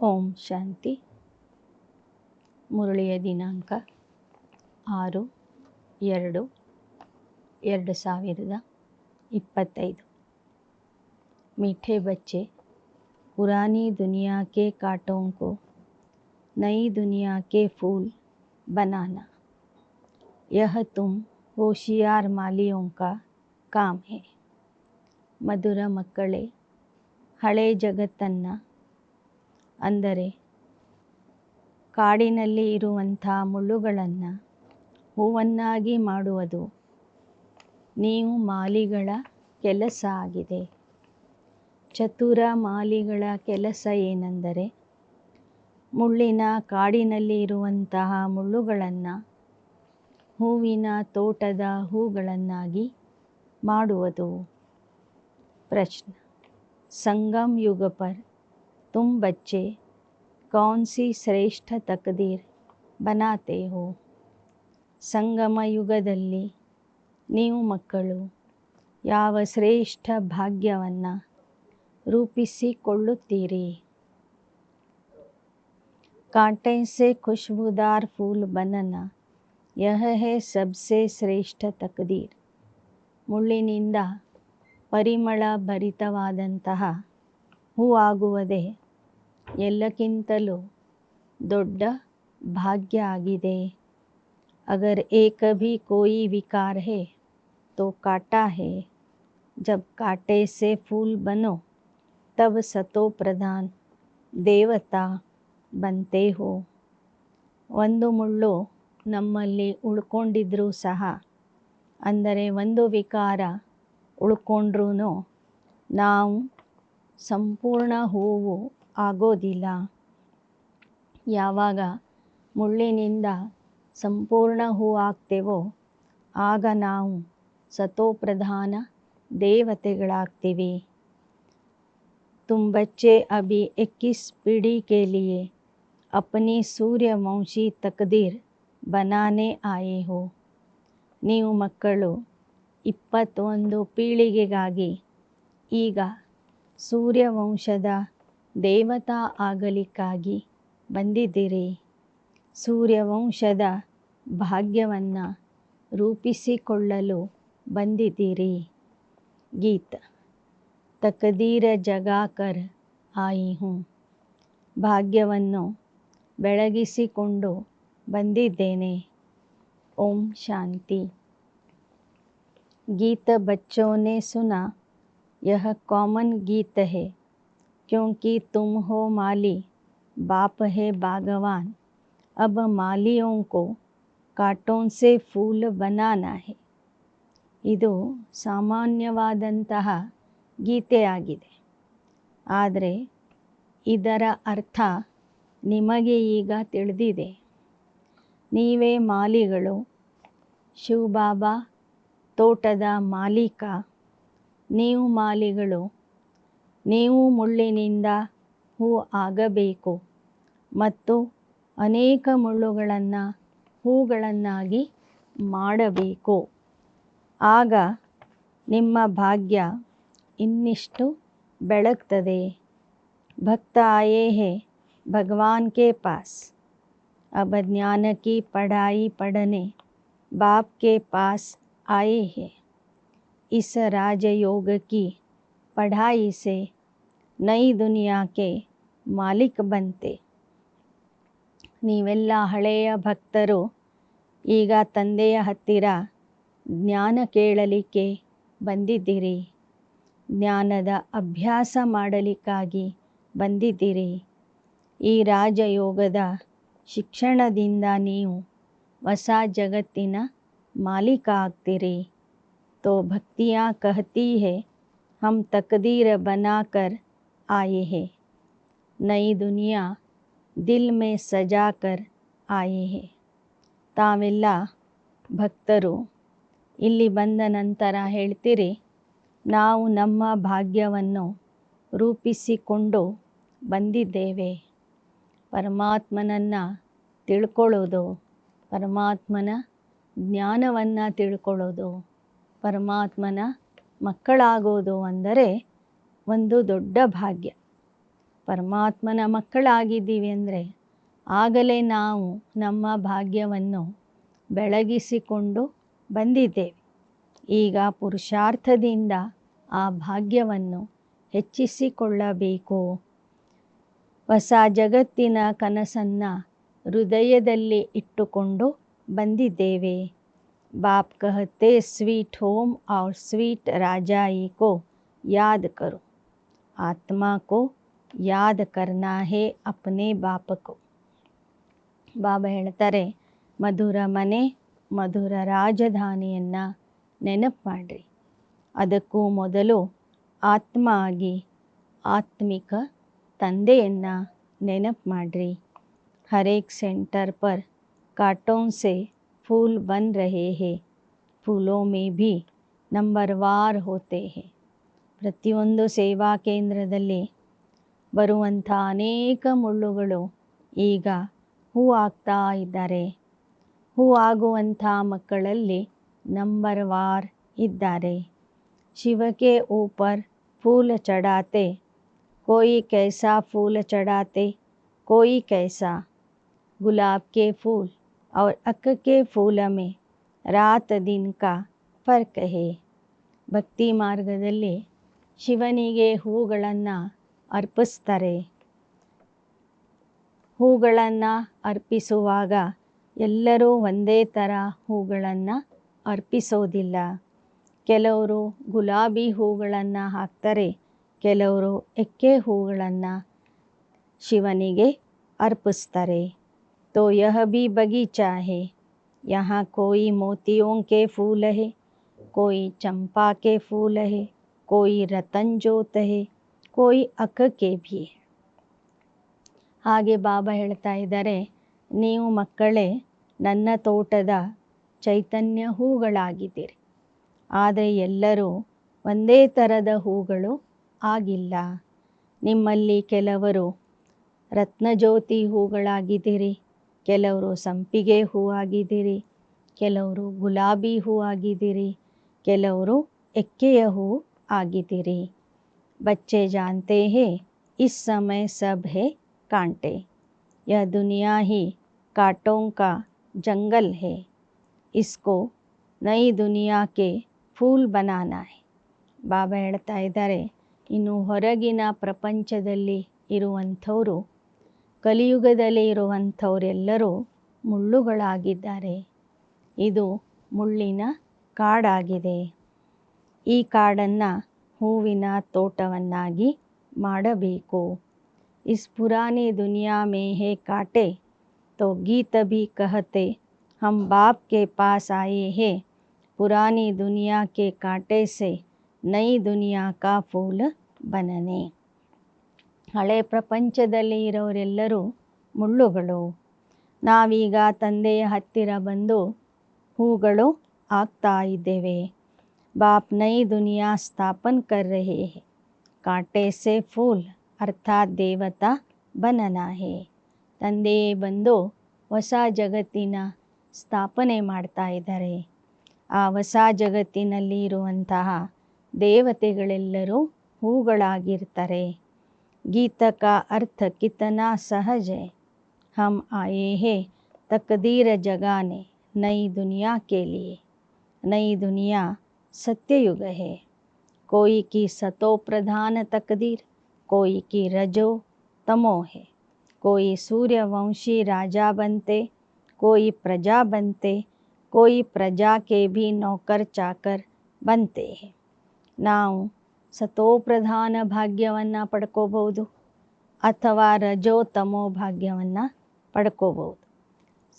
ಓಂ ಶಾಂತಿ. ಮುರಳಿಯ ದಿನಾಂಕ 6/2/2025। मीठे बच्चे, पुरानी दुनिया के कांटों को नई दुनिया के फूल बनाना, यह तुम होशियार मालियों का काम है। ಮಧುರ ಮಕ್ಕಳೇ, ಹಳೆ ಜಗತ್ತನ್ನು ಅಂದರೆ ಕಾಡಿನಲ್ಲಿ ಇರುವಂಥ ಮುಳ್ಳುಗಳನ್ನು ಹೂವನ್ನಾಗಿ ಮಾಡುವುದು ನೀವು ಮಾಲಿಗಳ ಕೆಲಸ ಆಗಿದೆ. ಚತುರ ಮಾಲಿಗಳ ಕೆಲಸ ಏನೆಂದರೆ ಮುಳ್ಳಿನ ಕಾಡಿನಲ್ಲಿ ಇರುವಂತಹ ಮುಳ್ಳುಗಳನ್ನು ಹೂವಿನ ತೋಟದ ಹೂಗಳನ್ನಾಗಿ ಮಾಡುವುದು. प्रश्न: संगम युग पर तुम बच्चे कौन सी श्रेष्ठ तकदीर बनाते हो? ಸಂಗಮ ಯುಗದಲ್ಲಿ ನೀವು ಮಕ್ಕಳು ಯಾವ ಶ್ರೇಷ್ಠ ಭಾಗ್ಯವನ್ನು ರೂಪಿಸಿಕೊಳ್ಳುತ್ತೀರಿ? कांटे से खुशबूदार फूल बनना यह है सबसे श्रेष्ठ तकदीर। ಮುಳ್ಳಿನಿಂದ ಪರಿಮಳ ಭರಿತವಾದಂತಹ ಹೂವಾಗುವುದೇ ಎಲ್ಲಕ್ಕಿಂತಲೂ ದೊಡ್ಡ ಭಾಗ್ಯ ಆಗಿದೆ. अगर एक भी कोई विकार है तो कांटा है। जब कांटे से फूल बनो तब सतो प्रधान देवता बनते हो। ಒಂದು ಮುಳ್ಳು ನಮ್ಮಲ್ಲಿ ಉಳ್ಕೊಂಡಿದ್ರೂ ಸಹ, ಅಂದರೆ ಒಂದು ವಿಕಾರ ಉಳ್ಕೊಂಡ್ರೂ ನಾವು ಸಂಪೂರ್ಣ ಹೂವು ಆಗೋದಿಲ್ಲ. ಯಾವಾಗ ಮುಳ್ಳಿನಿಂದ ಸಂಪೂರ್ಣ ಹೂವು ಆಗ್ತೇವೋ ಆಗ ನಾವು ಸತೋಪ್ರಧಾನ ದೇವತೆಗಳಾಗ್ತೀವಿ. तुम बच्चे अभी 21 पीढ़ी के लिए अपनी सूर्यवंशी तकदीर बनाने आए हो। ನೀವು ಮಕ್ಕಳು 21 ಪೀಳಿಗೆಗಾಗಿ ಈಗ ಸೂರ್ಯವಂಶದ ದೇವತಾ ಆಗಲಿಕ್ಕಾಗಿ ಬಂದಿದ್ದೀರಿ. ಸೂರ್ಯವಂಶದ ಭಾಗ್ಯವನ್ನು ರೂಪಿಸಿಕೊಳ್ಳಲು ಬಂದಿದ್ದೀರಿ. ಗೀತ: ತಕದೀರ ಜಗಾಕರ್ ಆಯಿ ಹೂಂ. ಭಾಗ್ಯವನ್ನು ಬೆಳಗಿಸಿಕೊಂಡು ಬಂದಿದ್ದೇನೆ. ಓಂ ಶಾಂತಿ. गीत बच्चों ने सुना, यह कॉमन गीत है क्योंकि तुम हो माली, बाप है बागवान। अब मालियों को कांटों से फूल बनाना है. ಇದು ಸಾಮಾನ್ಯವಾದಂತಹ ಗೀತೆಯಾಗಿದೆ. ಆದರೆ ಇದರ ಅರ್ಥ ನಿಮಗೆ ಈಗ ತಿಳಿದಿದೆ. ನೀವೇ ಮಾಲಿಗಳು. ಶಿವಬಾಬಾ ತೋಟದ ಮಾಲೀಕ. ನೀವು ಮಾಲಿಗಳು. ನೀವು ಮುಳ್ಳಿನಿಂದ ಹೂ ಆಗಬೇಕು ಮತ್ತು ಅನೇಕ ಮುಳ್ಳುಗಳನ್ನು ಹೂಗಳನ್ನಾಗಿ ಮಾಡಬೇಕು. ಆಗ ನಿಮ್ಮ ಭಾಗ್ಯ ಇನ್ನಿಷ್ಟು ಬೆಳಗ್ತದೆ. ಭಕ್ತ ಆಯೇ ಹೇ ಭಗವಾನ್ ಕೆ ಪಾಸ್. अब ज्ञान की पढ़ाई पढ़ने बाप के पास आए हैं. इस राजयोग की पढ़ाई से नई दुनिया के मालिक बनते. ನೀವೆಲ್ಲ ಹಳೆಯ ಭಕ್ತರು ಈಗ ತಂದೆಯ ಹತ್ತಿರ ಜ್ಞಾನ ಕೇಳಲಿಕ್ಕೆ ಬಂದಿದ್ದೀರಿ. ಜ್ಞಾನದ ಅಭ್ಯಾಸ ಮಾಡಲಿಕ್ಕಾಗಿ ಬಂದಿದ್ದೀರಿ. ಈ ರಾಜಯೋಗದ ಶಿಕ್ಷಣದಿಂದ ನೀವು ಹೊಸ ಜಗತ್ತಿನ ಮಾಲೀಕ ಆಗ್ತೀರಿ. तो भक्तियाँ कहती है हम तकदीर बनाकर आए हैं. नई दुनिया दिल में सजाकर आए हैं. ತಾವೆಲ್ಲ ಭಕ್ತರು ಇಲ್ಲಿ ಬಂದ ನಂತರ ಹೇಳ್ತೀರಿ, ನಾವು ನಮ್ಮ ಭಾಗ್ಯವನ್ನು ರೂಪಿಸಿಕೊಂಡು ಬಂದಿದ್ದೇವೆ. ಪರಮಾತ್ಮನನ್ನು ತಿಳ್ಕೊಳ್ಳೋದು, ಪರಮಾತ್ಮನ ಜ್ಞಾನವನ್ನು ತಿಳ್ಕೊಳ್ಳೋದು, ಪರಮಾತ್ಮನ ಮಕ್ಕಳಾಗೋದು ಅಂದರೆ ಒಂದು ದೊಡ್ಡ ಭಾಗ್ಯ. ಪರಮಾತ್ಮನ ಮಕ್ಕಳಾಗಿದ್ದೀವಿ ಅಂದರೆ ಆಗಲೇ ನಾವು ನಮ್ಮ ಭಾಗ್ಯವನ್ನು ಬೆಳಗಿಸಿಕೊಂಡು ಬಂದಿದ್ದೇವೆ. ಈಗ ಪುರುಷಾರ್ಥದಿಂದ ಆ ಭಾಗ್ಯವನ್ನು ಹೆಚ್ಚಿಸಿಕೊಳ್ಳಬೇಕು. ಹೊಸ ಜಗತ್ತಿನ ಕನಸನ್ನು ಹೃದಯದಲ್ಲಿ ಇಟ್ಟುಕೊಂಡು ಬಂದಿದ್ದೇವೆ. बाप कहते स्वीट होम और स्वीट राजाई को याद करो. आत्मा को याद करना है अपने बाप को. ಬಾಬಾ ಹೇಳ್ತಾರೆ, ಮಧುರ ಮನೆ, ಮಧುರ ರಾಜಧಾನಿಯನ್ನು ನೆನಪು ಮಾಡಿರಿ. ಅದಕ್ಕೂ ಮೊದಲು ಆತ್ಮ ಆಗಿ ಆತ್ಮಿಕ ತಂದೆಯನ್ನು ನೆನಪು ಮಾಡಿರಿ. ಹರೇಕ್ सेंटर पर कांटों से फूल बन रहे हैं, फूलों में भी नंबरवार होते हैं. ಪ್ರತಿಯೊಂದು ಸೇವಾ ಕೇಂದ್ರದಲ್ಲಿ ಬರುವಂಥ ಅನೇಕ ಮುಳ್ಳುಗಳು ಈಗ ಹೂ ಆಗ್ತಾ ಇದ್ದಾರೆ. ಹೂ ಆಗುವಂಥ ಮಕ್ಕಳಲ್ಲಿ ನಂಬರ್ವಾರ್ ಇದ್ದಾರೆ. ಶಿವಕ್ಕೆ ऊपर फूल चढ़ाते, कोई कैसा फूल चढ़ाते, कोई कैसा. गुलाब के फूल और अक के फूल में रात दिन का ಫರ್ಕ್ ಹೇ. ಭಕ್ತಿ ಮಾರ್ಗದಲ್ಲಿ ಶಿವನಿಗೆ ಹೂಗಳನ್ನು ಅರ್ಪಿಸ್ತಾರೆ. ಹೂಗಳನ್ನು ಅರ್ಪಿಸುವಾಗ ಎಲ್ಲರೂ ಒಂದೇ ಥರ ಹೂಗಳನ್ನು ಅರ್ಪಿಸೋದಿಲ್ಲ. ಕೆಲವರು ಗುಲಾಬಿ ಹೂಗಳನ್ನು ಹಾಕ್ತಾರೆ, ಕೆಲವರು ಎಕ್ಕೆ ಹೂಗಳನ್ನು ಶಿವನಿಗೆ अर्पिस्तारे. तो यह भी बगीचा है, यहाँ कोई मोतियों के फूल है, कोई चंपा के फूल है, कोई रतन जोत है, कोई अक के भी है. ಹಾಗೆ ಬಾಬಾ ಹೇಳ್ತಾ ಇದ್ದಾರೆ, ನೀವು ಮಕ್ಕಳೇ ನನ್ನ ತೋಟದ ಚೈತನ್ಯ ಹೂಗಳಾಗಿದ್ದೀರಿ. ಆದರೆ ಎಲ್ಲರೂ ಒಂದೇ ಥರದ ಹೂಗಳು ಆಗಿಲ್ಲ. ನಿಮ್ಮಲ್ಲಿ ಕೆಲವರು ರತ್ನಜ್ಯೋತಿ ಹೂಗಳಾಗಿದ್ದೀರಿ, ಕೆಲವರು ಸಂಪಿಗೆ ಹೂವಾಗಿದ್ದೀರಿ, ಕೆಲವರು ಗುಲಾಬಿ ಹೂ ಆಗಿದ್ದೀರಿ, ಕೆಲವರು ಎಕ್ಕೆಯ ಹೂ ಆಗಿದ್ದೀರಿ. बच्चे जानते हैं इस समय सब है कांटे, यह दुनिया ही कांटों का जंगल है, इसको नई दुनिया के फूल बनाना है. ಬಾಬಾ ಹೇಳ್ತಾ ಇದ್ದಾರೆ, ಇನ್ನು ಹೊರಗಿನ ಪ್ರಪಂಚದಲ್ಲಿ ಇರುವಂಥವರು, ಕಲಿಯುಗದಲ್ಲಿ ಇರುವಂಥವರೆಲ್ಲರೂ ಮುಳ್ಳುಗಳಾಗಿದ್ದಾರೆ. ಇದು ಮುಳ್ಳಿನ ಕಾಡಾಗಿದೆ. ಈ ಕಾಡನ್ನು ಹೂವಿನ ತೋಟವನ್ನಾಗಿ ಮಾಡಬೇಕು. ಇಸ್ ಪುರಾನಿ ದುನಿಯಾ ಮೇ ಹೇ ಕಾಟೆ तो गीत भी कहते हम बाप के पास आए हैं, पुरानी दुनिया के कांटे से नई दुनिया का फूल बनने. ಹಳೆ ಪ್ರಪಂಚದಲ್ಲಿ ಇರೋರೆಲ್ಲರೂ ಮುಳ್ಳುಗಳು. ನಾವೀಗ ತಂದೆಯ ಹತ್ತಿರ ಬಂದು ಹೂಗಳು ಆಗ್ತಾ ಇದ್ದೇವೆ. ಬಾಪ್ ನೈ ದುನಿಯಾ ಸ್ಥಾಪನ್ ಕರ್ ರಹೇ ಹೇ, ಕಾಂಟೆ ಸೆ ಫೂಲ್ ಅರ್ಥಾತ್ ದೇವತಾ ಬನನಾ ಹೇ. ತಂದೆಯೇ ಬಂದು ಹೊಸ ಜಗತ್ತಿನ ಸ್ಥಾಪನೆ ಮಾಡ್ತಾ ಇದ್ದಾರೆ. ಆ ಹೊಸ ಜಗತ್ತಿನಲ್ಲಿ ಇರುವಂತಹ ದೇವತೆಗಳೆಲ್ಲರೂ ಹೂಗಳಾಗಿರ್ತಾರೆ. गीत का अर्थ कितना सहज है, हम आए हैं तकदीर जगाने नई दुनिया के लिए. नई दुनिया सत्ययुग है. कोई की सतो प्रधान तकदीर, कोई की रजो तमो है. कोई सूर्यवंशी राजा बनते, कोई प्रजा बनते, कोई प्रजा के भी नौकर चाकर बनते हैं. ನಾವು ಸತೋಪ್ರಧಾನ ಭಾಗ್ಯವನ್ನು ಪಡ್ಕೋಬಹುದು ಅಥವಾ ರಜೋ ತಮೋ ಭಾಗ್ಯವನ್ನು ಪಡ್ಕೋಬಹುದು.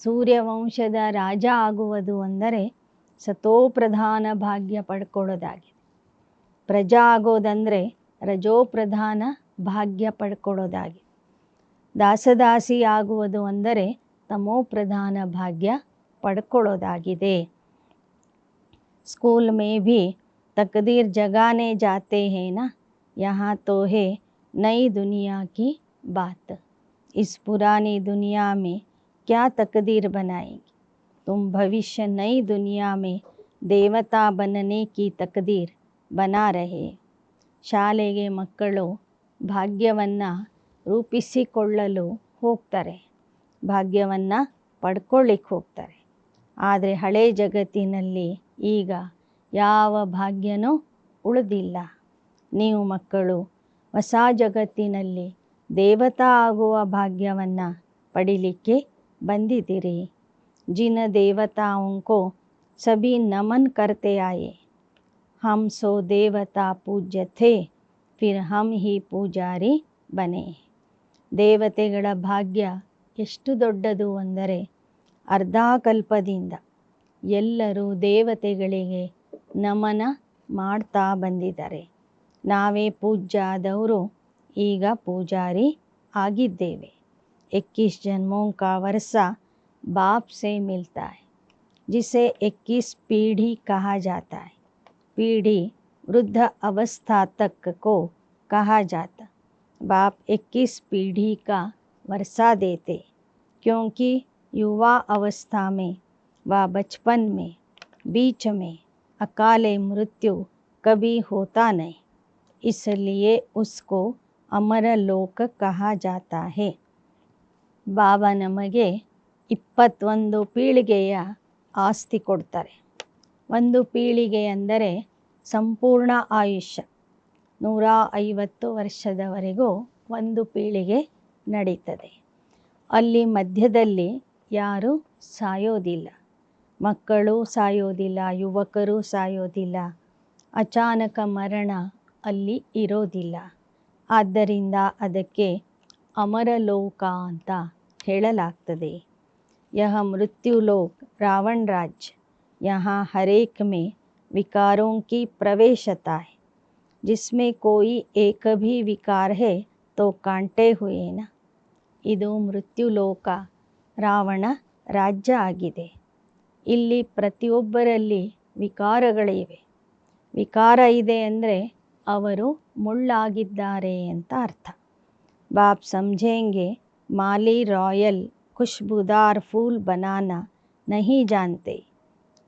ಸೂರ್ಯವಂಶದ ರಾಜ ಆಗುವುದು ಅಂದರೆ ಸತೋಪ್ರಧಾನ ಭಾಗ್ಯ ಪಡ್ಕೊಳ್ಳೋದಾಗಿದೆ. ಪ್ರಜಾ ಆಗೋದಂದರೆ ರಜೋಪ್ರಧಾನ ಭಾಗ್ಯ ಪಡ್ಕೊಳ್ಳೋದಾಗಿದೆ. ದಾಸದಾಸಿ ಆಗುವುದು ಅಂದರೆ ತಮೋಪ್ರಧಾನ ಭಾಗ್ಯ ಪಡ್ಕೊಳ್ಳೋದಾಗಿದೆ. स्कूल में भी तकदीर जगाने जाते हैं ना, यहाँ तो है नई दुनिया की बात. इस पुरानी दुनिया में क्या तकदीर बनाएगी, तुम भविष्य नई दुनिया में देवता बनने की तकदीर बना रहे. ಶಾಲೆಗೆ ಮಕ್ಕಳು ಭಾಗ್ಯವನ್ನು ರೂಪಿಸಿಕೊಳ್ಳಲು ಹೋಗ್ತಾರೆ, ಭಾಗ್ಯವನ್ನು ಪಡ್ಕೊಳ್ಳಿಕ್ಕೆ ಹೋಗ್ತಾರೆ. ಆದರೆ ಹಳೆ ಜಗತ್ತಿನಲ್ಲಿ ಈಗ ಯಾವ ಭಾಗ್ಯನೂ ಉಳಿದಿಲ್ಲ. ನೀವು ಮಕ್ಕಳು ಹೊಸ ಜಗತ್ತಿನಲ್ಲಿ ದೇವತಾ ಆಗುವ ಭಾಗ್ಯವನ್ನು ಪಡಿಲಿಕ್ಕೆ ಬಂದಿದ್ದೀರಿ. जिन देवताओं को सभी नमन करते आए, हम सो देवता पूज्य थे, फिर हम ही ಪೂಜಾರಿ ಬನೆ. ದೇವತೆಗಳ ಭಾಗ್ಯ ಎಷ್ಟು ದೊಡ್ಡದು ಅಂದರೆ ಅರ್ಧಾಕಲ್ಪದಿಂದ ಎಲ್ಲರೂ ದೇವತೆಗಳಿಗೆ ನಮನ ಮಾಡ್ತಾ ಬಂದಿದ್ದಾರೆ. ನಾವೇ ಪೂಜ್ಯಾದವರು ಈಗ ಪೂಜಾರಿ ಆಗಿದ್ದೇವೆ. 21 जन्मों का वर्षा बाप से मिलता है, जिसे 21 पीढ़ी कहा जाता है. पीढ़ी वृद्ध अवस्था तक को कहा जाता. बाप 21 पीढ़ी का वर्षा देते, क्योंकि युवा अवस्था में व बचपन में बीच में अकाले मृत्यु कभी होता नहीं, इसलिए उसको अमर लोक कहा जाता है. ಬಾಬಾ ನಮಗೆ 21 ಪೀಳಿಗೆಯ ಆಸ್ತಿ ಕೊಡ್ತಾರೆ. ಒಂದು ಪೀಳಿಗೆ ಅಂದರೆ ಸಂಪೂರ್ಣ ಆಯುಷ್ಯ, 150 ವರ್ಷದವರೆಗೂ ಒಂದು ಪೀಳಿಗೆ ನಡೀತದೆ. ಅಲ್ಲಿ ಮಧ್ಯದಲ್ಲಿ ಯಾರೂ ಸಾಯೋದಿಲ್ಲ, ಮಕ್ಕಳು ಸಾಯೋದಿಲ್ಲ, ಯುವಕರು ಸಾಯೋದಿಲ್ಲ, ಅಚಾನಕ ಮರಣ ಅಲ್ಲಿ ಇರೋದಿಲ್ಲ. ಆದ್ದರಿಂದ ಅದಕ್ಕೆ ಅಮರಲೋಕ ಅಂತ ಹೇಳಲಾಗ್ತದೆ. यह मृत्युलोक रावण राज्य, यहाँ हर एक में विकारों की प्रवेशता है, जिसमें कोई एक भी विकार है तो कांटे हुए न. ಇದು ಮೃತ್ಯುಲೋಕ, ರಾವಣ ರಾಜ್ಯ ಆಗಿದೆ. ಇಲ್ಲಿ ಪ್ರತಿಯೊಬ್ಬರಲ್ಲಿ ವಿಕಾರಗಳಿವೆ. ವಿಕಾರ ಇದೆ ಅಂದರೆ ಅವರು ಮುಳ್ಳಾಗಿದ್ದಾರೆ ಅಂತ ಅರ್ಥ. बाप समझेंगे माली रॉयल खुशबूदार फूल बनाना नहीं जानते.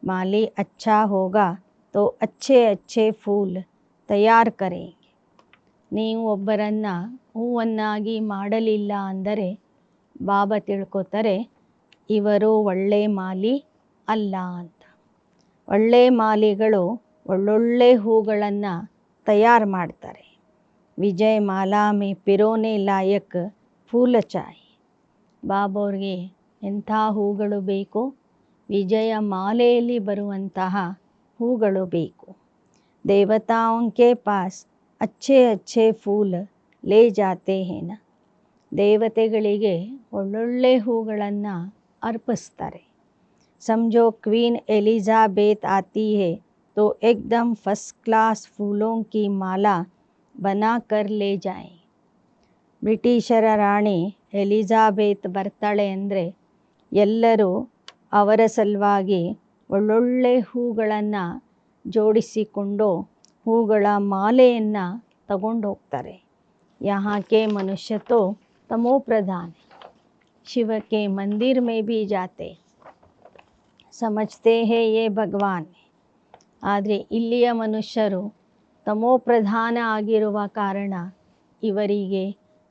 माली अच्छा होगा तो अच्छे अच्छे फूल तैयार करेंगे. ನೀವು ಒಬ್ಬರನ್ನು ಹೂವನ್ನಾಗಿ ಮಾಡಲಿಲ್ಲ ಅಂದರೆ ಬಾಬಾ ತಿಳ್ಕೊತಾರೆ ಇವರು ಒಳ್ಳೆ ಮಾಲಿ ಅಲ್ಲ ಅಂತ. ಒಳ್ಳೆ ಮಾಲಿಗಳು ಒಳ್ಳೊಳ್ಳೆ ಹೂಗಳನ್ನು ತಯಾರು ಮಾಡ್ತಾರೆ. ವಿಜಯ ಮಾಲಾ ಮೇ ಪಿರೋನೆ ಲಾಯಕ್ ಫೂಲ ಚಾಯಿ. ಬಾಬವ್ರಿಗೆ ಎಂಥ ಹೂಗಳು ಬೇಕು? ವಿಜಯ ಮಾಲೆಯಲ್ಲಿ ಬರುವಂತಹ ಹೂಗಳು ಬೇಕು. ದೇವತಾओं के पास अच्छे अच्छे फूल ले जाते हैं ना. ದೇವತೆಗಳಿಗೆ ಒಳ್ಳೊಳ್ಳೆ ಹೂಗಳನ್ನು ಅರ್ಪಿಸ್ತಾರೆ. समझो क्वीन एलिजाबेथ आती है तो एकदम फर्स्ट क्लास फूलों की माला बना कर ले जाएं. ಬ್ರಿಟಿಷರ ರಾಣಿ ಎಲಿಜಾಬೆತ್ ಬರ್ತಾಳೆ ಅಂದರೆ ಎಲ್ಲರೂ ಅವರ ಸಲುವಾಗಿ ಒಳ್ಳೊಳ್ಳೆ ಹೂಗಳನ್ನು ಜೋಡಿಸಿಕೊಂಡು ಹೂಗಳ ಮಾಲೆಯನ್ನು ತಗೊಂಡು ಹೋಗ್ತಾರೆ. यहाँ के मनुष्य तो तमो प्रधान है, शिव के मंदिर में भी जाते, समझते हैं ये भगवान है. ಆದರೆ ಇಲ್ಲಿಯ ಮನುಷ್ಯರು ತಮೋ ಪ್ರಧಾನ ಆಗಿರುವ ಕಾರಣ ಇವರಿಗೆ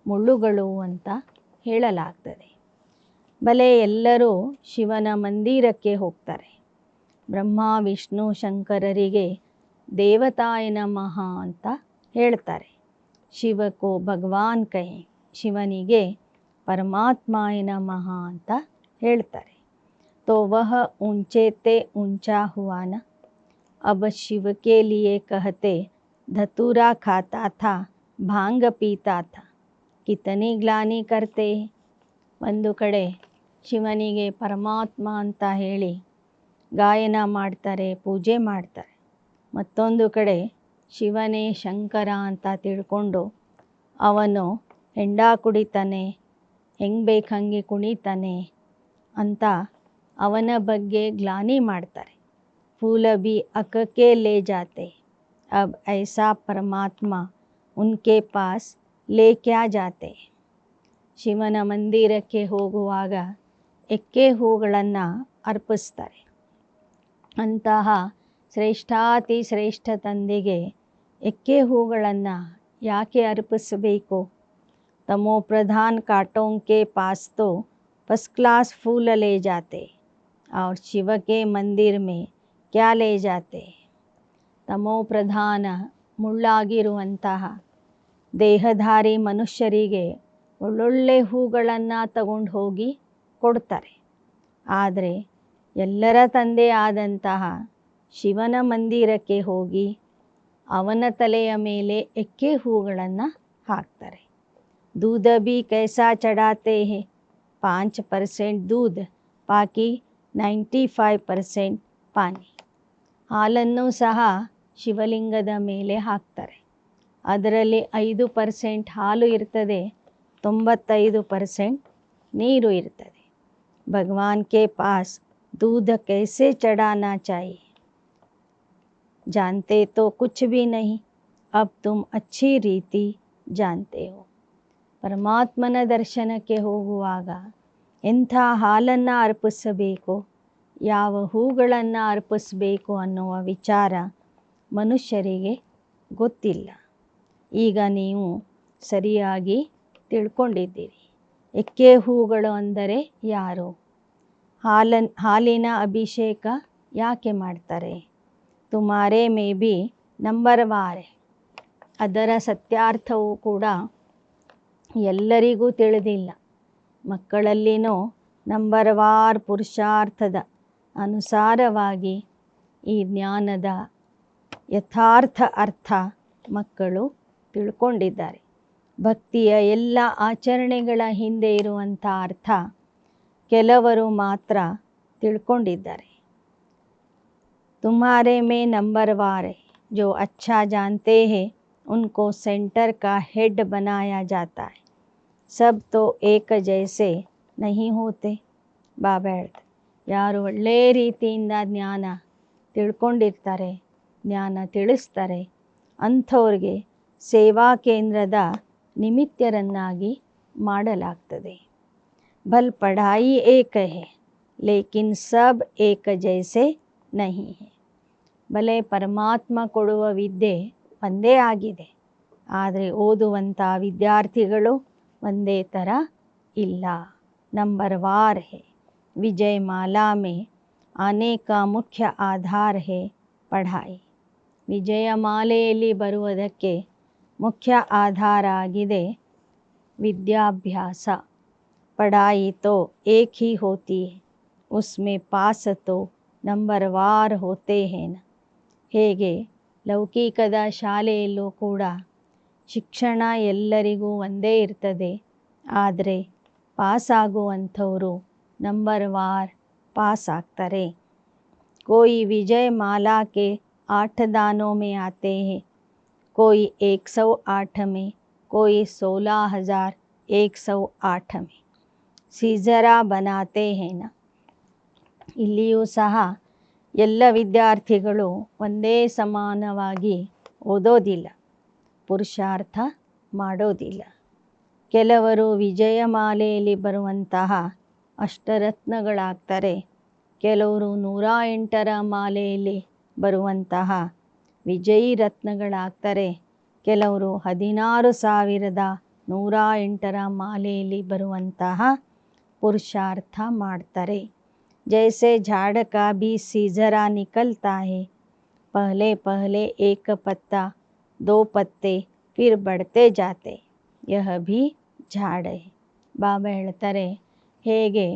ಮುಳ್ಳುಗಳು ಅಂತ ಹೇಳಲಾಗ್ತದೆ. ಬಲೆ ಎಲ್ಲರೂ ಶಿವನ ಮಂದಿರಕ್ಕೆ ಹೋಗ್ತಾರೆ. ಬ್ರಹ್ಮ ವಿಷ್ಣು ಶಂಕರರಿಗೆ ದೇವತಾಯ ನಮಃ ಅಂತ ಹೇಳ್ತಾರೆ. ಶಿವಕೋ ಭಗವಾನ್ ಕಹೆ, ಶಿವನಿಗೆ ಪರಮಾತ್ಮಾಯ ನಮಃ ಅಂತ ಹೇಳ್ತಾರೆ. तो वह ऊंचे ते ऊंचा हुआ न. अब शिव के लिए कहते धतूरा खाता था, भांग पीता था, ಕಿತನಿ ಗ್ಲಾನಿ ಕರ್ತೆ. ಒಂದು ಕಡೆ ಶಿವನಿಗೆ ಪರಮಾತ್ಮ ಅಂತ ಹೇಳಿ ಗಾಯನ ಮಾಡ್ತಾರೆ, ಪೂಜೆ ಮಾಡ್ತಾರೆ. ಮತ್ತೊಂದು ಕಡೆ ಶಿವನೇ ಶಂಕರ ಅಂತ ತಿಳ್ಕೊಂಡು ಅವನು ಹೆಂಡ ಕುಡಿತಾನೆ, ಹೆಂಗೆ ಬೇಕು ಹಂಗೆ ಕುಣಿತಾನೆ ಅಂತ ಅವನ ಬಗ್ಗೆ ಗ್ಲಾನಿ ಮಾಡ್ತಾರೆ. फूल भी अक के ले जाते, अब ऐसा परमात्मा उनके पास ले क्या जाते. ಶಿವನ ಮಂದಿರಕ್ಕೆ ಹೋಗುವಾಗ ಎಕ್ಕೆ ಹೂಗಳನ್ನು ಅರ್ಪಿಸ್ತಾರೆ. ಅಂತಹ ಶ್ರೇಷ್ಠಾತಿ ಶ್ರೇಷ್ಠ ತಂದೆಗೆ ಎಕ್ಕೆ ಹೂಗಳನ್ನು ಯಾಕೆ ಅರ್ಪಿಸಬೇಕು? तमो प्रधान कांटों के पास तो फर्स्ट क्लास फूल ले जाते और शिव के मंदिर में क्या ले जाते. ತಮೋ ಪ್ರಧಾನ ಮುಳ್ಳಾಗಿರುವಂತಹ ದೇಹಧಾರಿ ಮನುಷ್ಯರಿಗೆ ಒಳ್ಳೊಳ್ಳೆ ಹೂಗಳನ್ನು ತಗೊಂಡು ಹೋಗಿ ಕೊಡ್ತಾರೆ. ಆದರೆ ಎಲ್ಲರ ತಂದೆ ಆದಂತಹ ಶಿವನ ಮಂದಿರಕ್ಕೆ ಹೋಗಿ ಅವನ ತಲೆಯ ಮೇಲೆ ಎಕ್ಕೆ ಹೂಗಳನ್ನು ಹಾಕ್ತಾರೆ. दूध भी कैसा चढ़ाते हैं 5% दूध बाकी 95% ಪಾನಿ. ಹಾಲನ್ನು ಸಹ ಶಿವಲಿಂಗದ ಮೇಲೆ ಹಾಕ್ತಾರೆ. ಅದರಲ್ಲಿ 5% ಹಾಲು ಇರ್ತದೆ, 95% ನೀರು ಇರ್ತದೆ. भगवान के पास दूध कैसे चढ़ाना चाहिए जानते तो कुछ भी नहीं, अब तुम अच्छी रीति जानते हो. ಪರಮಾತ್ಮನ ದರ್ಶನಕ್ಕೆ ಹೋಗುವಾಗ ಎಂಥ ಹಾಲನ್ನು ಅರ್ಪಿಸಬೇಕು, ಯಾವ ಹೂಗಳನ್ನು ಅರ್ಪಿಸಬೇಕು ಅನ್ನುವ ವಿಚಾರ ಮನುಷ್ಯರಿಗೆ ಗೊತ್ತಿಲ್ಲ. ಈಗ ನೀವು ಸರಿಯಾಗಿ ತಿಳ್ಕೊಂಡಿದ್ದೀರಿ. ಎಕ್ಕೆ ಹೂಗಳು ಅಂದರೆ ಯಾರು, ಹಾಲಿನ ಅಭಿಷೇಕ ಯಾಕೆ ಮಾಡ್ತಾರೆ, ತುಮಾರೇ ಮೇ ಬಿ ನಂಬರ್ ವಾರ್. ಅದರ ಸತ್ಯಾರ್ಥವೂ ಕೂಡ ಎಲ್ಲರಿಗೂ ತಿಳಿದಿಲ್ಲ. ಮಕ್ಕಳಲ್ಲಿನೂ ನಂಬರ್ ವಾರ್ ಪುರುಷಾರ್ಥದ ಅನುಸಾರವಾಗಿ ಈ ಜ್ಞಾನದ ಯಥಾರ್ಥ ಅರ್ಥ ಮಕ್ಕಳು ತಿಳ್ಕೊಂಡಿದ್ದಾರೆ. ಭಕ್ತಿಯ ಎಲ್ಲ ಆಚರಣೆಗಳ ಹಿಂದೆ ಇರುವಂಥ ಅರ್ಥ ಕೆಲವರು ಮಾತ್ರ ತಿಳ್ಕೊಂಡಿದ್ದಾರೆ. तुम्हारे में नंबर वार है, जो अच्छा जानते हैं उनको सेंटर का हेड बनाया जाता है. सब तो एक जैसे नहीं होते. ಬಾಬಾ ಹೇಳ್ತಾರೆ, ಯಾರು ಒಳ್ಳೆಯ ರೀತಿಯಿಂದ ಜ್ಞಾನ ತಿಳ್ಕೊಂಡಿರ್ತಾರೆ, ಜ್ಞಾನ ತಿಳಿಸ್ತಾರೆ, ಅಂಥವ್ರಿಗೆ ಸೇವಾ ಕೇಂದ್ರದ ನಿಮಿತ್ತರನ್ನಾಗಿ ಮಾಡಲಾಗ್ತದೆ. ಭಲ್ ಪಢಾಯಿ ಏಕ ಹೈ ಲೇಕಿನ್ ಸಬ್ ಏಕ ಜೈಸೆ ನಹಿ ಹೈ. ಭಲೆ ಪರಮಾತ್ಮ ಕೊಡುವ ವಿದ್ಯೆ ಒಂದೇ ಆಗಿದೆ, ಆದರೆ ಓದುವಂಥ ವಿದ್ಯಾರ್ಥಿಗಳು ಒಂದೇ ಥರ ಇಲ್ಲ. ನಂಬರ್ ವಾರ್ ಹೈ. विजय माला में आने का मुख्य आधार है पढ़ाई. ವಿಜಯ ಮಾಲೆಯಲ್ಲಿ ಬರುವುದಕ್ಕೆ ಮುಖ್ಯ ಆಧಾರ ಆಗಿದೆ ವಿದ್ಯಾಭ್ಯಾಸ. पढ़ाई तो एक ही होती है, उसमें पास तो ನಂಬರ್ ವಾರ್ ಹೋತೆ हैं ना. ಹೇಗೆ ಲೌಕಿಕದ ಶಾಲೆಯಲ್ಲೂ ಕೂಡ ಶಿಕ್ಷಣ ಎಲ್ಲರಿಗೂ ಒಂದೇ ಇರ್ತದೆ, ಆದರೆ ಪಾಸಾಗುವಂಥವರು ನಂಬರ್ ವಾರ್ ಪಾಸ್ ಆಗ್ತಾರೆ. कोई विजय माला के 8 दानों में आते हैं, कोई 108 में, कोई 16,108 में. सीजरा बनाते हैं ना. ಇಲ್ಲಿಯೂ ಸಹ ಎಲ್ಲ ವಿದ್ಯಾರ್ಥಿಗಳು ಒಂದೇ ಸಮಾನವಾಗಿ ಓದೋದಿಲ್ಲ, ಪುರುಷಾರ್ಥ ಮಾಡೋದಿಲ್ಲ. ಕೆಲವರು ವಿಜಯಮಾಲೆಯಲ್ಲಿ ಬರುವಂತಹ ಅಷ್ಟರತ್ನಗಳಾಗ್ತಾರೆ, ಕೆಲವರು 108ರ ಮಾಲೆಯಲ್ಲಿ ಬರುವಂತಹ ವಿಜಯಿ ರತ್ನಗಳಾಗ್ತಾರೆ, ಕೆಲವರು 16,108ರ ಮಾಲೆಯಲ್ಲಿ ಬರುವಂತಹ ಪುರುಷಾರ್ಥ ಮಾಡ್ತಾರೆ. जैसे झाड़ का भी सीजरा निकलता है, पहले पहले एक पत्ता 2 पत्ते फिर बढ़ते जाते, यह भी झाड़ है. ಬಾಬಾ ಹೇಳ್ತಾರೆ, ಹೇಗೆ